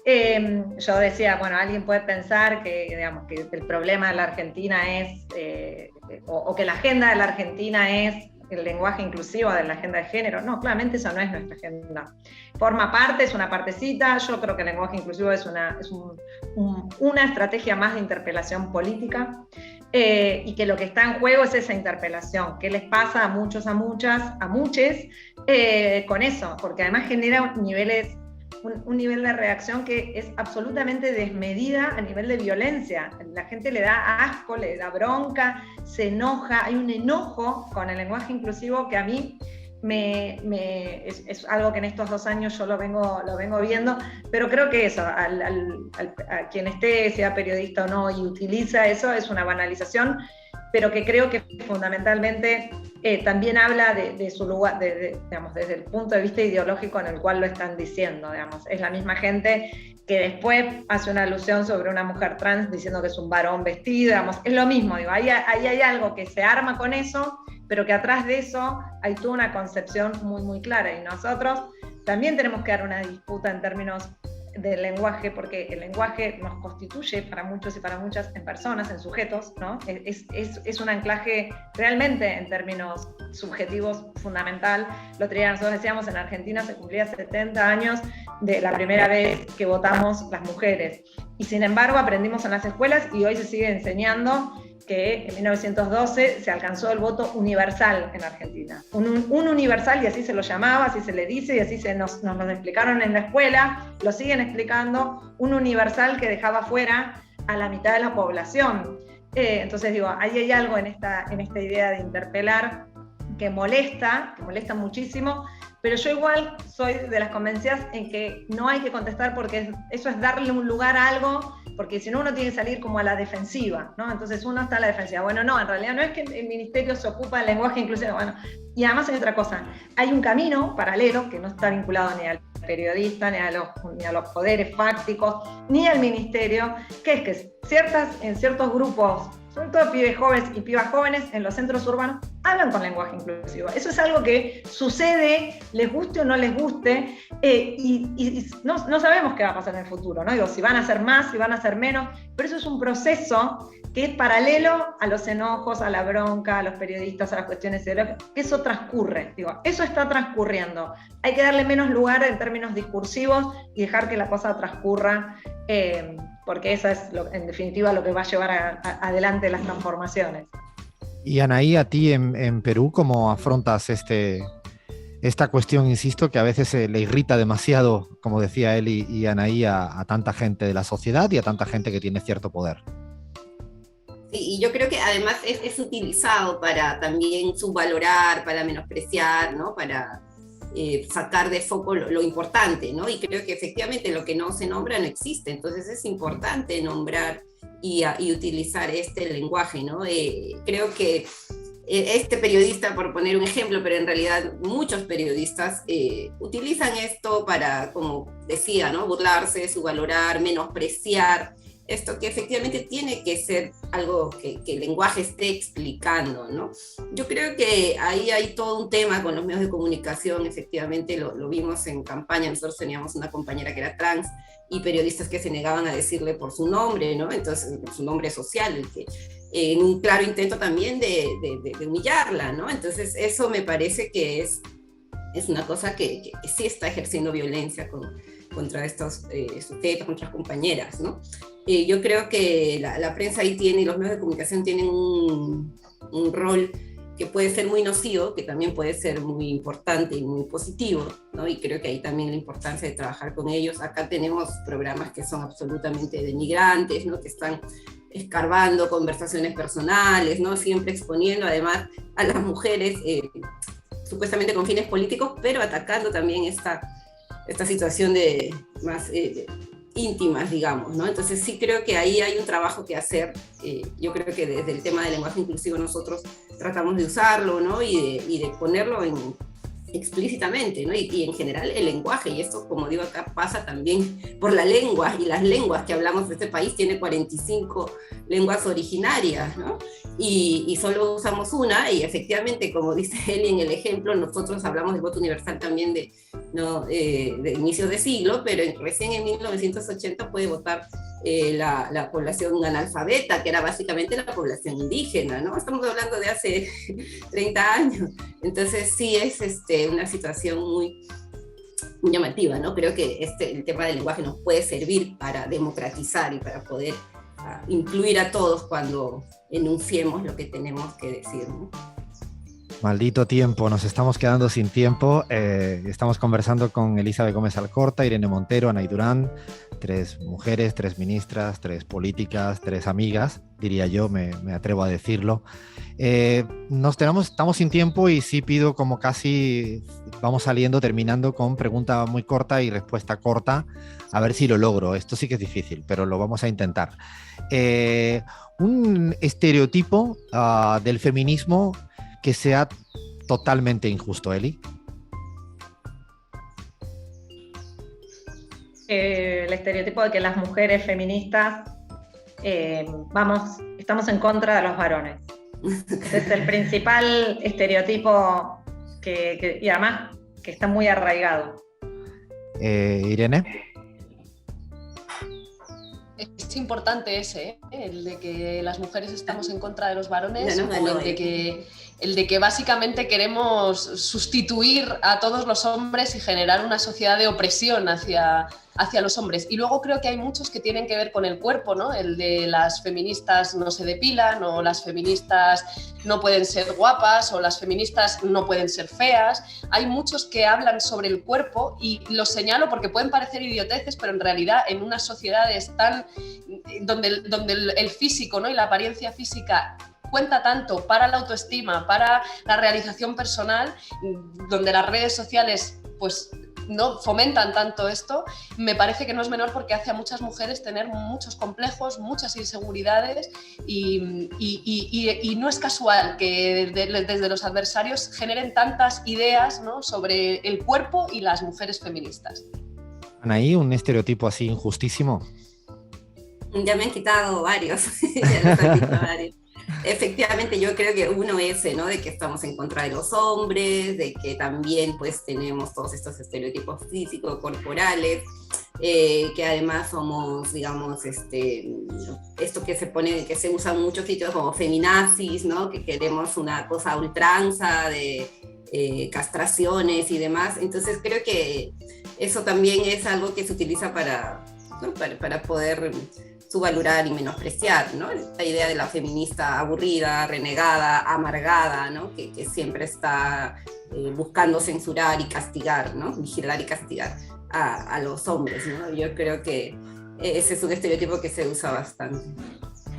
Yo decía, bueno, alguien puede pensar que, digamos, que el problema de la Argentina es, o que la agenda de la Argentina es el lenguaje inclusivo de la agenda de género. No, claramente eso no es nuestra agenda. Forma parte, es una partecita. Yo creo que el lenguaje inclusivo es una estrategia más de interpelación política, y que lo que está en juego es esa interpelación. ¿Qué les pasa a muchos, a muchas, a muches con eso? Porque además genera un nivel de reacción que es absolutamente desmedida a nivel de violencia. La gente le da asco, le da bronca, se enoja, hay un enojo con el lenguaje inclusivo que a mí es algo que en estos 2 años yo lo vengo viendo, pero creo que eso, a quien esté, sea periodista o no, y utiliza eso, es una banalización, pero que creo que fundamentalmente también habla de su lugar, digamos, desde el punto de vista ideológico en el cual lo están diciendo, digamos. Es la misma gente que después hace una alusión sobre una mujer trans diciendo que es un varón vestido, digamos. Es lo mismo, digo, ahí hay algo que se arma con eso, pero que atrás de eso hay toda una concepción muy, muy clara, y nosotros también tenemos que dar una disputa en términos del lenguaje, porque el lenguaje nos constituye para muchos y para muchas en personas, en sujetos, ¿no? Es un anclaje realmente en términos subjetivos fundamental. El otro día nosotros decíamos, en Argentina se cumplía 70 años de la primera vez que votamos las mujeres, y sin embargo aprendimos en las escuelas, y hoy se sigue enseñando que en 1912 se alcanzó el voto universal en Argentina. Un universal, y así se lo llamaba, así se le dice, y así nos lo explicaron en la escuela, lo siguen explicando, un universal que dejaba fuera a la mitad de la población. Entonces digo, ahí hay algo en esta idea de interpelar que molesta muchísimo, pero yo igual soy de las convencidas en que no hay que contestar, porque eso es darle un lugar a algo, porque si no uno tiene que salir como a la defensiva, ¿no? Entonces uno está a la defensiva. Bueno, no, en realidad no es que el ministerio se ocupa del lenguaje inclusivo, bueno, y además hay otra cosa, hay un camino paralelo que no está vinculado ni al periodista, ni a los poderes fácticos, ni al ministerio, que es que en ciertos grupos, sobre todo pibes jóvenes y pibas jóvenes en los centros urbanos, hablan con lenguaje inclusivo. Eso es algo que sucede, les guste o no les guste, y no sabemos qué va a pasar en el futuro, ¿no? Digo, si van a ser más, si van a ser menos, pero eso es un proceso que es paralelo a los enojos, a la bronca, a los periodistas, a las cuestiones ideológicas, que eso transcurre, digo, eso está transcurriendo. Hay que darle menos lugar en términos discursivos y dejar que la cosa transcurra, porque eso es, en definitiva, lo que va a llevar adelante las transformaciones. Y Anaí, a ti en Perú, ¿cómo afrontas esta cuestión, insisto, que a veces le irrita demasiado, como decía él y Anaí, a tanta gente de la sociedad y a tanta gente que tiene cierto poder? Sí, y yo creo que además es utilizado para también subvalorar, para menospreciar, ¿no? Para sacar de foco lo importante, ¿no? Y creo que efectivamente lo que no se nombra no existe, entonces es importante nombrar y utilizar este lenguaje, ¿no? Creo que este periodista, por poner un ejemplo, pero en realidad muchos periodistas utilizan esto para, como decía, ¿no? Burlarse, subvalorar, menospreciar, esto que efectivamente tiene que ser algo que el lenguaje esté explicando, ¿no? Yo creo que ahí hay todo un tema con los medios de comunicación, efectivamente lo vimos en campaña, nosotros teníamos una compañera que era trans y periodistas que se negaban a decirle por su nombre, ¿no? Entonces, por su nombre social, en un claro intento también de humillarla, ¿no? Entonces, eso me parece que es una cosa que sí está ejerciendo violencia contra estos sujetos, contra las compañeras, ¿no? Yo creo que la prensa ahí tiene, y los medios de comunicación tienen un rol que puede ser muy nocivo, que también puede ser muy importante y muy positivo, ¿no? Y creo que ahí también la importancia de trabajar con ellos. Acá tenemos programas que son absolutamente denigrantes, ¿no? Que están escarbando conversaciones personales, ¿no? Siempre exponiendo además a las mujeres, supuestamente con fines políticos, pero atacando también esta situación de más íntimas, digamos, ¿no? Entonces sí creo que ahí hay un trabajo que hacer. Yo creo que desde el tema del lenguaje inclusivo nosotros tratamos de usarlo, ¿no? Y de ponerlo explícitamente, ¿no? Y en general el lenguaje, y esto, como digo acá, pasa también por la lengua, y las lenguas que hablamos de este país tiene 45 lenguas originarias, ¿no? Y solo usamos una, y efectivamente, como dice él en el ejemplo, nosotros hablamos del voto universal también de ¿no? De inicios de siglo, pero recién en 1980 puede votar la población analfabeta, que era básicamente la población indígena, ¿no? Estamos hablando de hace 30 años. Entonces sí es una situación muy llamativa, ¿no? Creo que el tema del lenguaje nos puede servir para democratizar y para poder incluir a todos cuando enunciemos lo que tenemos que decir, ¿no? Maldito tiempo, nos estamos quedando sin tiempo. Estamos conversando con Elizabeth Gómez Alcorta, Irene Montero, Anay Durán, 3 mujeres, 3 ministras, 3 políticas, 3 amigas, diría yo, me atrevo a decirlo. Estamos sin tiempo y sí pido, como casi vamos saliendo, terminando con pregunta muy corta y respuesta corta, a ver si lo logro. Esto sí que es difícil, pero lo vamos a intentar. Un estereotipo del feminismo que sea totalmente injusto, Eli. El estereotipo de que las mujeres feministas estamos en contra de los varones. Ese es el principal estereotipo y además que está muy arraigado. Irene. Es importante ese, el de que las mujeres estamos en contra de los varones, o el de que básicamente queremos sustituir a todos los hombres y generar una sociedad de opresión hacia los hombres. Y luego creo que hay muchos que tienen que ver con el cuerpo, ¿no? El de las feministas no se depilan, o las feministas no pueden ser guapas, o las feministas no pueden ser feas. Hay muchos que hablan sobre el cuerpo y los señalo porque pueden parecer idioteces, pero en realidad en unas sociedades donde el físico, ¿no? y la apariencia física cuenta tanto para la autoestima, para la realización personal, donde las redes sociales pues no fomentan tanto esto, me parece que no es menor porque hace a muchas mujeres tener muchos complejos, muchas inseguridades y no es casual que desde los adversarios generen tantas ideas, ¿no? sobre el cuerpo y las mujeres feministas. Anaí, un estereotipo así injustísimo. Ya me han quitado varios. Ya nos han quitado varios. Efectivamente, yo creo que uno es, ¿no? de que estamos en contra de los hombres, de que también pues tenemos todos estos estereotipos físicos, corporales, que además somos, digamos, esto que se usa en muchos sitios como feminazis, ¿no? que queremos una cosa a ultranza de castraciones y demás. Entonces creo que eso también es algo que se utiliza para poder subvalorar y menospreciar, ¿no? Esta idea de la feminista aburrida, renegada, amargada, ¿no? que siempre está buscando censurar y castigar, ¿no? Vigilar y castigar a los hombres, ¿no? Yo creo que ese es un estereotipo que se usa bastante.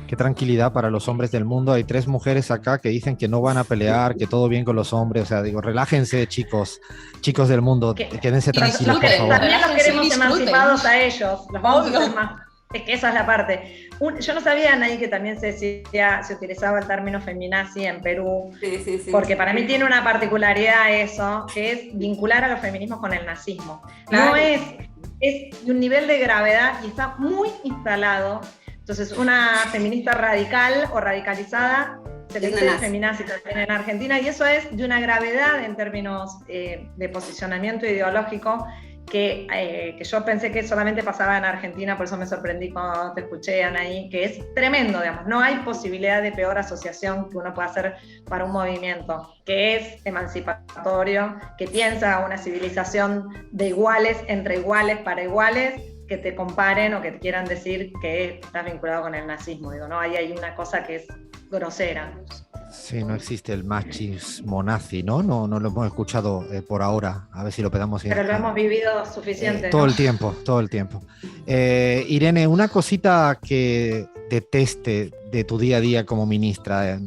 Qué tranquilidad para los hombres del mundo. Hay 3 mujeres acá que dicen que no van a pelear, que todo bien con los hombres. O sea, digo, relájense, chicos del mundo, quédense tranquilos, por favor. También los queremos emancipados a ellos, los vamos a hacer más. Es que esa es la parte. Yo no sabía, Anaí, que también se utilizaba el término feminazi en Perú, sí. Porque para mí tiene una particularidad eso, que es vincular a los feminismos con el nazismo. Claro. No es de un nivel de gravedad y está muy instalado. Entonces, una feminista radical o radicalizada se le dice feminazi también en Argentina, y eso es de una gravedad en términos de posicionamiento ideológico que yo pensé que solamente pasaba en Argentina, por eso me sorprendí cuando te escuché, Anaí, que es tremendo, digamos. No hay posibilidad de peor asociación que uno pueda hacer para un movimiento que es emancipatorio, que piensa una civilización de iguales, entre iguales, para iguales, que te comparen o que te quieran decir que estás vinculado con el nazismo. Digo, no, ahí hay una cosa que es grosera. Sí, no existe el machismo nazi, ¿no? No lo hemos escuchado por ahora. A ver si lo podemos... Pero lo hemos vivido suficiente. Todo el tiempo. Irene, una cosita que deteste de tu día a día como ministra.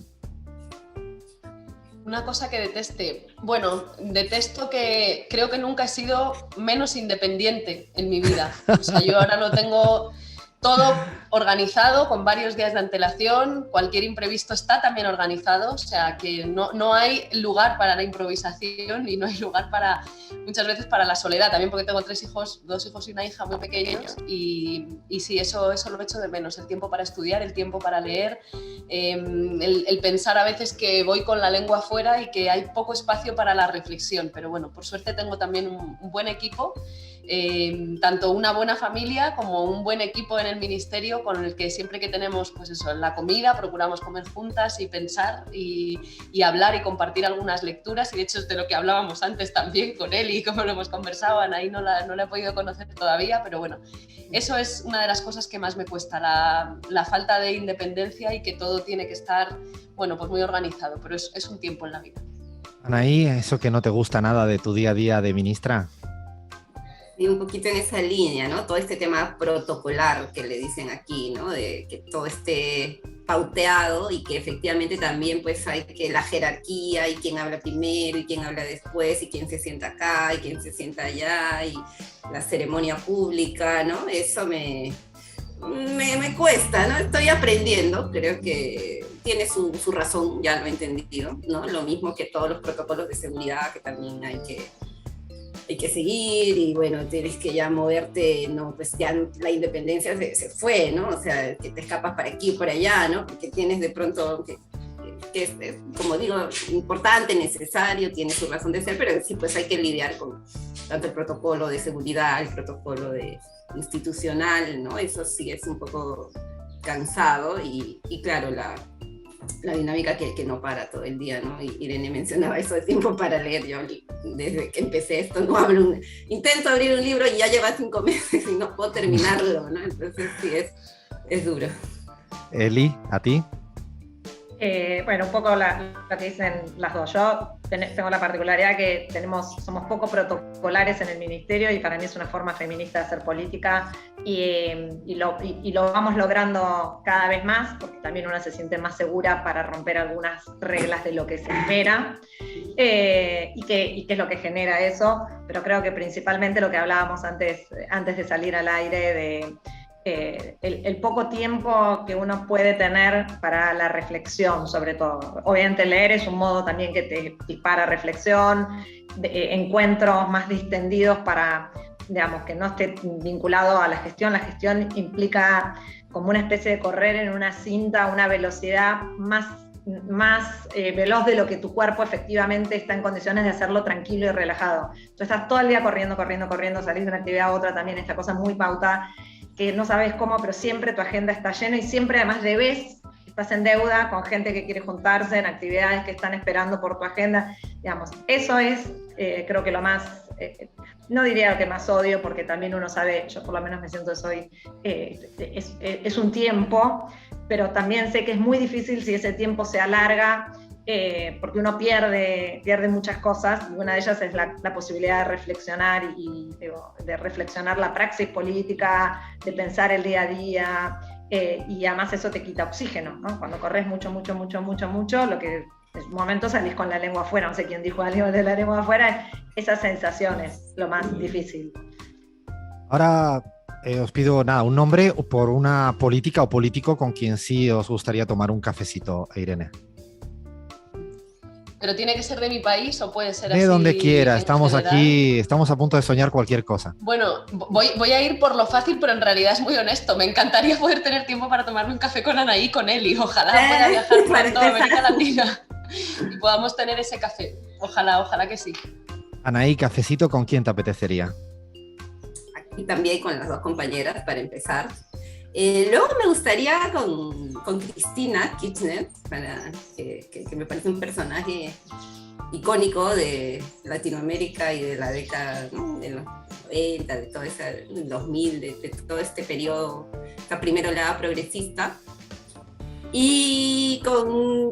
Una cosa que deteste. Bueno, detesto que creo que nunca he sido menos independiente en mi vida. O sea, yo ahora lo tengo todo organizado, con varios días de antelación, cualquier imprevisto está también organizado, o sea que no hay lugar para la improvisación y no hay lugar para, muchas veces, para la soledad, también porque tengo 3 hijos, 2 hijos y una hija muy pequeños y sí, eso lo echo de menos, el tiempo para estudiar, el tiempo para leer, el pensar a veces que voy con la lengua afuera y que hay poco espacio para la reflexión, pero bueno, por suerte tengo también un buen equipo, tanto una buena familia como un buen equipo en el ministerio con el que siempre que tenemos pues eso, la comida procuramos comer juntas y pensar y hablar y compartir algunas lecturas, y de hecho es de lo que hablábamos antes también con él y como lo hemos conversado, Anaí no la he podido conocer todavía, pero bueno, eso es una de las cosas que más me cuesta, la falta de independencia y que todo tiene que estar, bueno, pues muy organizado, pero es un tiempo en la vida. Anaí, ¿eso que no te gusta nada de tu día a día de ministra? Y un poquito en esa línea, ¿no? Todo este tema protocolar que le dicen aquí, ¿no? De que todo esté pauteado y que efectivamente también pues hay que la jerarquía y quién habla primero y quién habla después y quién se sienta acá y quién se sienta allá y la ceremonia pública, ¿no? Eso me cuesta, ¿no? Estoy aprendiendo, creo que tiene su razón, ya lo he entendido, ¿no? Lo mismo que todos los protocolos de seguridad que también hay que seguir y bueno, tienes que ya moverte, no, pues ya la independencia se fue, ¿no? O sea, que te escapas para aquí y por allá, ¿no? Porque tienes de pronto, que es, como digo, importante, necesario, tiene su razón de ser, pero sí, pues hay que lidiar con tanto el protocolo de seguridad, el protocolo institucional, ¿no? Eso sí es un poco cansado y claro, la dinámica que no para todo el día, ¿no? Y Irene mencionaba eso de tiempo para leer. Yo desde que empecé esto intento abrir un libro y ya lleva 5 meses y no puedo terminarlo, ¿no? Entonces sí, es duro. Eli, ¿a ti? Bueno, un poco lo que dicen las dos. Yo tengo la particularidad que somos poco protocolares en el ministerio y para mí es una forma feminista de hacer política y lo vamos logrando cada vez más porque también una se siente más segura para romper algunas reglas de lo que se espera y qué es lo que genera eso, pero creo que principalmente lo que hablábamos antes de salir al aire de el poco tiempo que uno puede tener para la reflexión, sobre todo. Obviamente leer es un modo también que te dispara reflexión, encuentros más distendidos para, digamos, que no esté vinculado a la gestión. La gestión implica como una especie de correr en una cinta a una velocidad más veloz de lo que tu cuerpo efectivamente está en condiciones de hacerlo tranquilo y relajado. Tú estás todo el día corriendo, salís de una actividad a otra, también esta cosa muy pautada, que no sabes cómo, pero siempre tu agenda está llena y siempre además estás en deuda con gente que quiere juntarse en actividades que están esperando por tu agenda, digamos, eso es creo que lo más, no diría lo que más odio, porque también uno sabe, yo por lo menos me siento es un tiempo, pero también sé que es muy difícil si ese tiempo se alarga, porque uno pierde muchas cosas, y una de ellas es la posibilidad de reflexionar de reflexionar la praxis política, de pensar el día a día, y además eso te quita oxígeno, ¿no? Cuando corres mucho, lo que en un momento salís con la lengua afuera, no sé quién dijo algo de la lengua afuera, esas sensaciones, lo más difícil. Ahora os pido un nombre por una política o político con quien sí os gustaría tomar un cafecito, Irene. ¿Pero tiene que ser de mi país o puede ser de así? Donde quiera, estamos general? Aquí, estamos a punto de soñar cualquier cosa. Bueno, voy a ir por lo fácil, pero en realidad es muy honesto. Me encantaría poder tener tiempo para tomarme un café con Anaí y con Eli. Ojalá pueda viajar pronto a América Latina y podamos tener ese café. Ojalá que sí. Anaí, cafecito, ¿con quién te apetecería? Aquí también con las dos compañeras, para empezar. Luego me gustaría con Cristina Kirchner, que me parece un personaje icónico de Latinoamérica y de la década, ¿no? de los 90, de todo ese 2000, de todo este periodo, esta primera oleada progresista. Y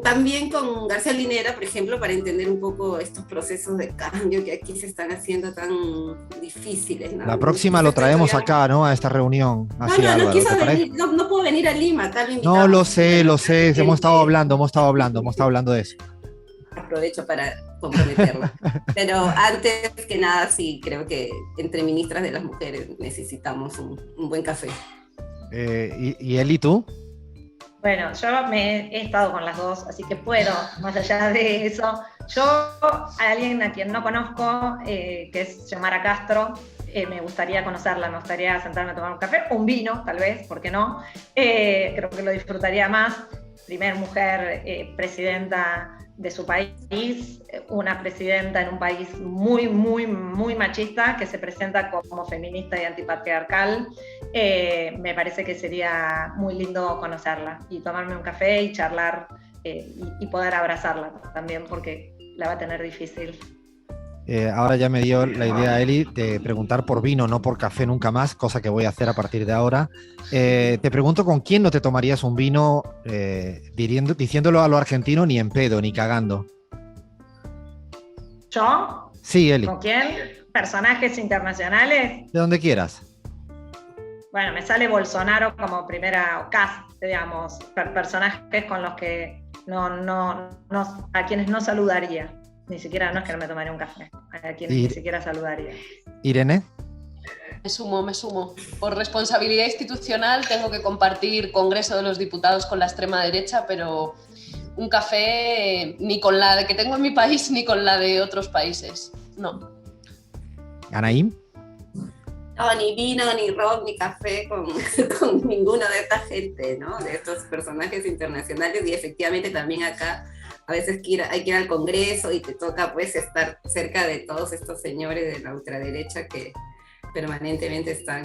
también con García Linera, por ejemplo, para entender un poco estos procesos de cambio que aquí se están haciendo tan difíciles, ¿no? La próxima lo traemos acá, ¿no? A esta reunión. Así, no Álvaro, quiso ¿te parece? venir, no puedo venir a Lima, acá lo invitamos. No, lo sé, hemos estado hablando de eso. Aprovecho para comprometerla. Pero antes que nada, sí, creo que entre ministras de las mujeres necesitamos un buen café. ¿Y Eli, tú? Bueno, yo me he estado con las dos, así que puedo, más allá de eso. Yo, a alguien a quien no conozco, que es Xiomara Castro, me gustaría conocerla, me gustaría sentarme a tomar un café, un vino, tal vez, ¿por qué no? Creo que lo disfrutaría más. Primer mujer presidenta de su país, una presidenta en un país muy, muy, muy machista, que se presenta como feminista y antipatriarcal. Me parece que sería muy lindo conocerla y tomarme un café y charlar y poder abrazarla también, porque la va a tener difícil. Ahora ya me dio la idea, Eli, de preguntar por vino, no por café nunca más, cosa que voy a hacer a partir de ahora. Te pregunto con quién no te tomarías un vino, diciéndolo a lo argentino, ni en pedo, ni cagando. ¿Yo? Sí, Eli. ¿Con quién? ¿Personajes internacionales? De donde quieras. Bueno, me sale Bolsonaro como primera, o cast, digamos, personajes con los que a quienes no saludaría. Ni siquiera, no es que no me tomaría un café, a quienes ni siquiera saludaría. Irene. Me sumo. Por responsabilidad institucional tengo que compartir Congreso de los Diputados con la extrema derecha, pero un café ni con la de que tengo en mi país ni con la de otros países. No. Anaí. No, ni vino, ni ron, ni café con ninguna de esta gente, ¿no? De estos personajes internacionales. Y efectivamente también acá a veces hay que ir al Congreso y te toca pues estar cerca de todos estos señores de la ultraderecha que permanentemente están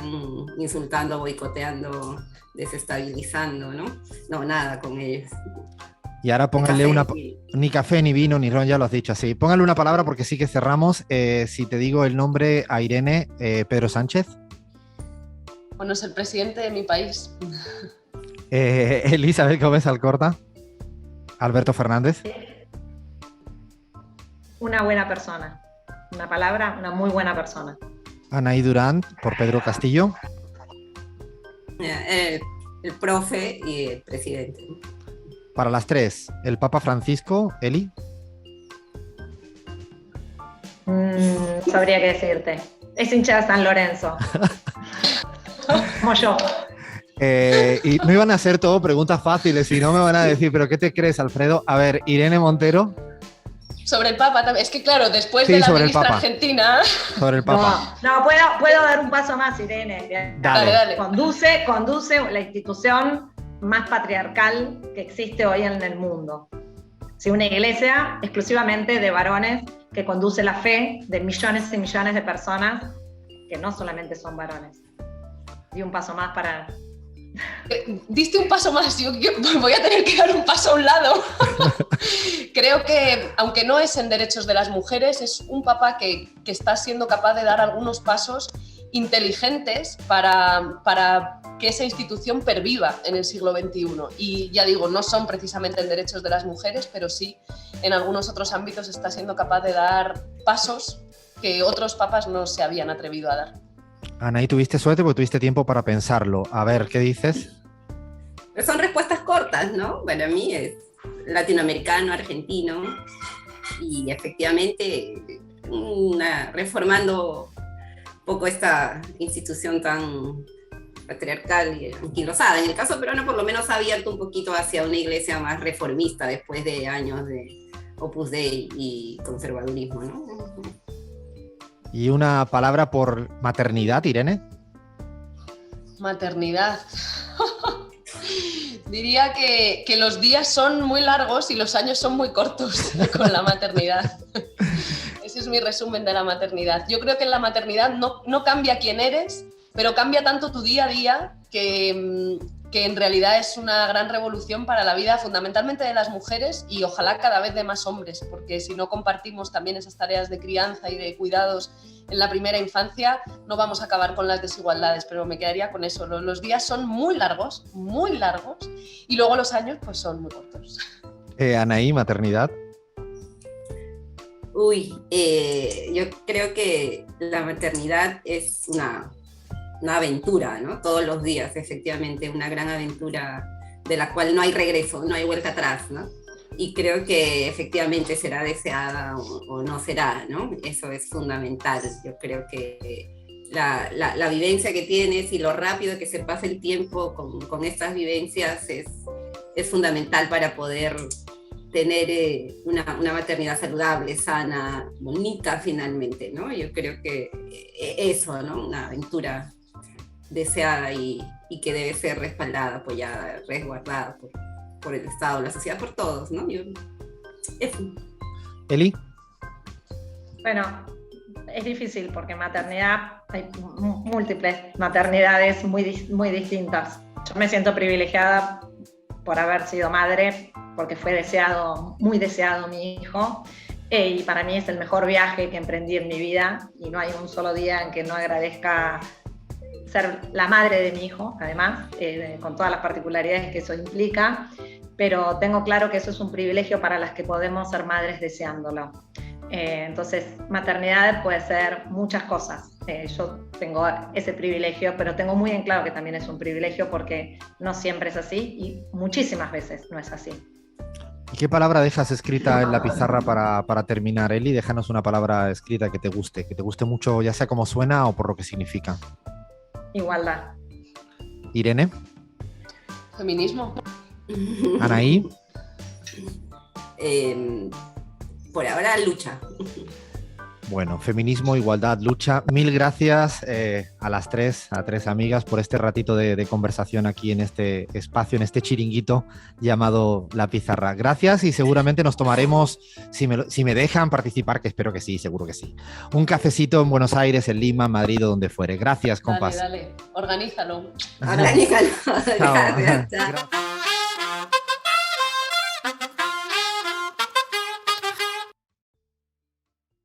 insultando, boicoteando, desestabilizando, ¿no? No, nada con ellos. Y ahora póngale ni café, ni vino, ni ron, ya lo has dicho así. Póngale una palabra porque sí que cerramos. Si te digo el nombre a Irene, Pedro Sánchez. Bueno, es el presidente de mi país. Elizabeth Gómez Alcorta. Alberto Fernández. Una buena persona. Una palabra, una muy buena persona. Anaí Durán, por Pedro Castillo. El profe y el presidente. Para las tres, el Papa Francisco, Eli. Sabría qué decirte. Es hincha de San Lorenzo. Como yo. Y no iban a ser todo preguntas fáciles y no me van a decir, ¿pero qué te crees, Alfredo? A ver, Irene Montero. Sobre el Papa también. Es que claro, después de la ministra argentina... Sobre el Papa. No, puedo dar un paso más, Irene. Dale. Conduce la institución más patriarcal que existe hoy en el mundo. Sí, una iglesia exclusivamente de varones que conduce la fe de millones y millones de personas que no solamente son varones. Di un paso más para... Diste un paso más, yo voy a tener que dar un paso a un lado. Creo que, aunque no es en derechos de las mujeres, es un papa que está siendo capaz de dar algunos pasos inteligentes para que esa institución perviva en el siglo XXI. Y ya digo, no son precisamente en derechos de las mujeres, pero sí en algunos otros ámbitos está siendo capaz de dar pasos que otros papas no se habían atrevido a dar. Anaí, tuviste suerte porque tuviste tiempo para pensarlo. A ver, ¿qué dices? Son respuestas cortas, ¿no? Para mí es latinoamericano, argentino, y efectivamente reformando un poco esta institución tan patriarcal y anquilosada. En el caso peruano por lo menos ha abierto un poquito hacia una iglesia más reformista después de años de Opus Dei y conservadurismo, ¿no? ¿Y una palabra por maternidad, Irene? Maternidad. Diría que los días son muy largos y los años son muy cortos con la maternidad. Ese es mi resumen de la maternidad. Yo creo que en la maternidad no cambia quién eres, pero cambia tanto tu día a día que en realidad es una gran revolución para la vida fundamentalmente de las mujeres y ojalá cada vez de más hombres, porque si no compartimos también esas tareas de crianza y de cuidados en la primera infancia, no vamos a acabar con las desigualdades, pero me quedaría con eso. Los días son muy largos, y luego los años pues son muy cortos. Anaí, maternidad. Yo creo que la maternidad es una aventura, ¿no? Todos los días, efectivamente, una gran aventura de la cual no hay regreso, no hay vuelta atrás, ¿no? Y creo que efectivamente será deseada o no será, ¿no? Eso es fundamental. Yo creo que la vivencia que tienes y lo rápido que se pasa el tiempo con estas vivencias es fundamental para poder tener una maternidad saludable, sana, bonita finalmente, ¿no? Yo creo que eso, ¿no? Una aventura deseada y que debe ser respaldada, apoyada, resguardada por el Estado, la sociedad, por todos, ¿no? Eso. Eli. Bueno, es difícil porque maternidad, hay múltiples maternidades muy distintas. Yo me siento privilegiada por haber sido madre, porque fue muy deseado mi hijo, y para mí es el mejor viaje que emprendí en mi vida, y no hay un solo día en que no agradezca ser la madre de mi hijo, además, con todas las particularidades que eso implica, pero tengo claro que eso es un privilegio para las que podemos ser madres deseándolo. Entonces, maternidad puede ser muchas cosas. Yo tengo ese privilegio, pero tengo muy en claro que también es un privilegio porque no siempre es así y muchísimas veces no es así. ¿Y qué palabra dejas escrita en la pizarra para terminar, Eli? Déjanos una palabra escrita que te guste mucho, ya sea como suena o por lo que significa. Igualdad. Irene. Feminismo. Anaí. Por ahora, lucha. Bueno, feminismo, igualdad, lucha. Mil gracias a las tres amigas por este ratito de conversación aquí en este espacio, en este chiringuito llamado La Pizarra. Gracias y seguramente nos tomaremos, si me dejan participar, que espero que sí, seguro que sí, un cafecito en Buenos Aires, en Lima, en Madrid o donde fuere. Gracias, compas. Dale, organízalo. Organízalo. Chao. Gracias. Gracias.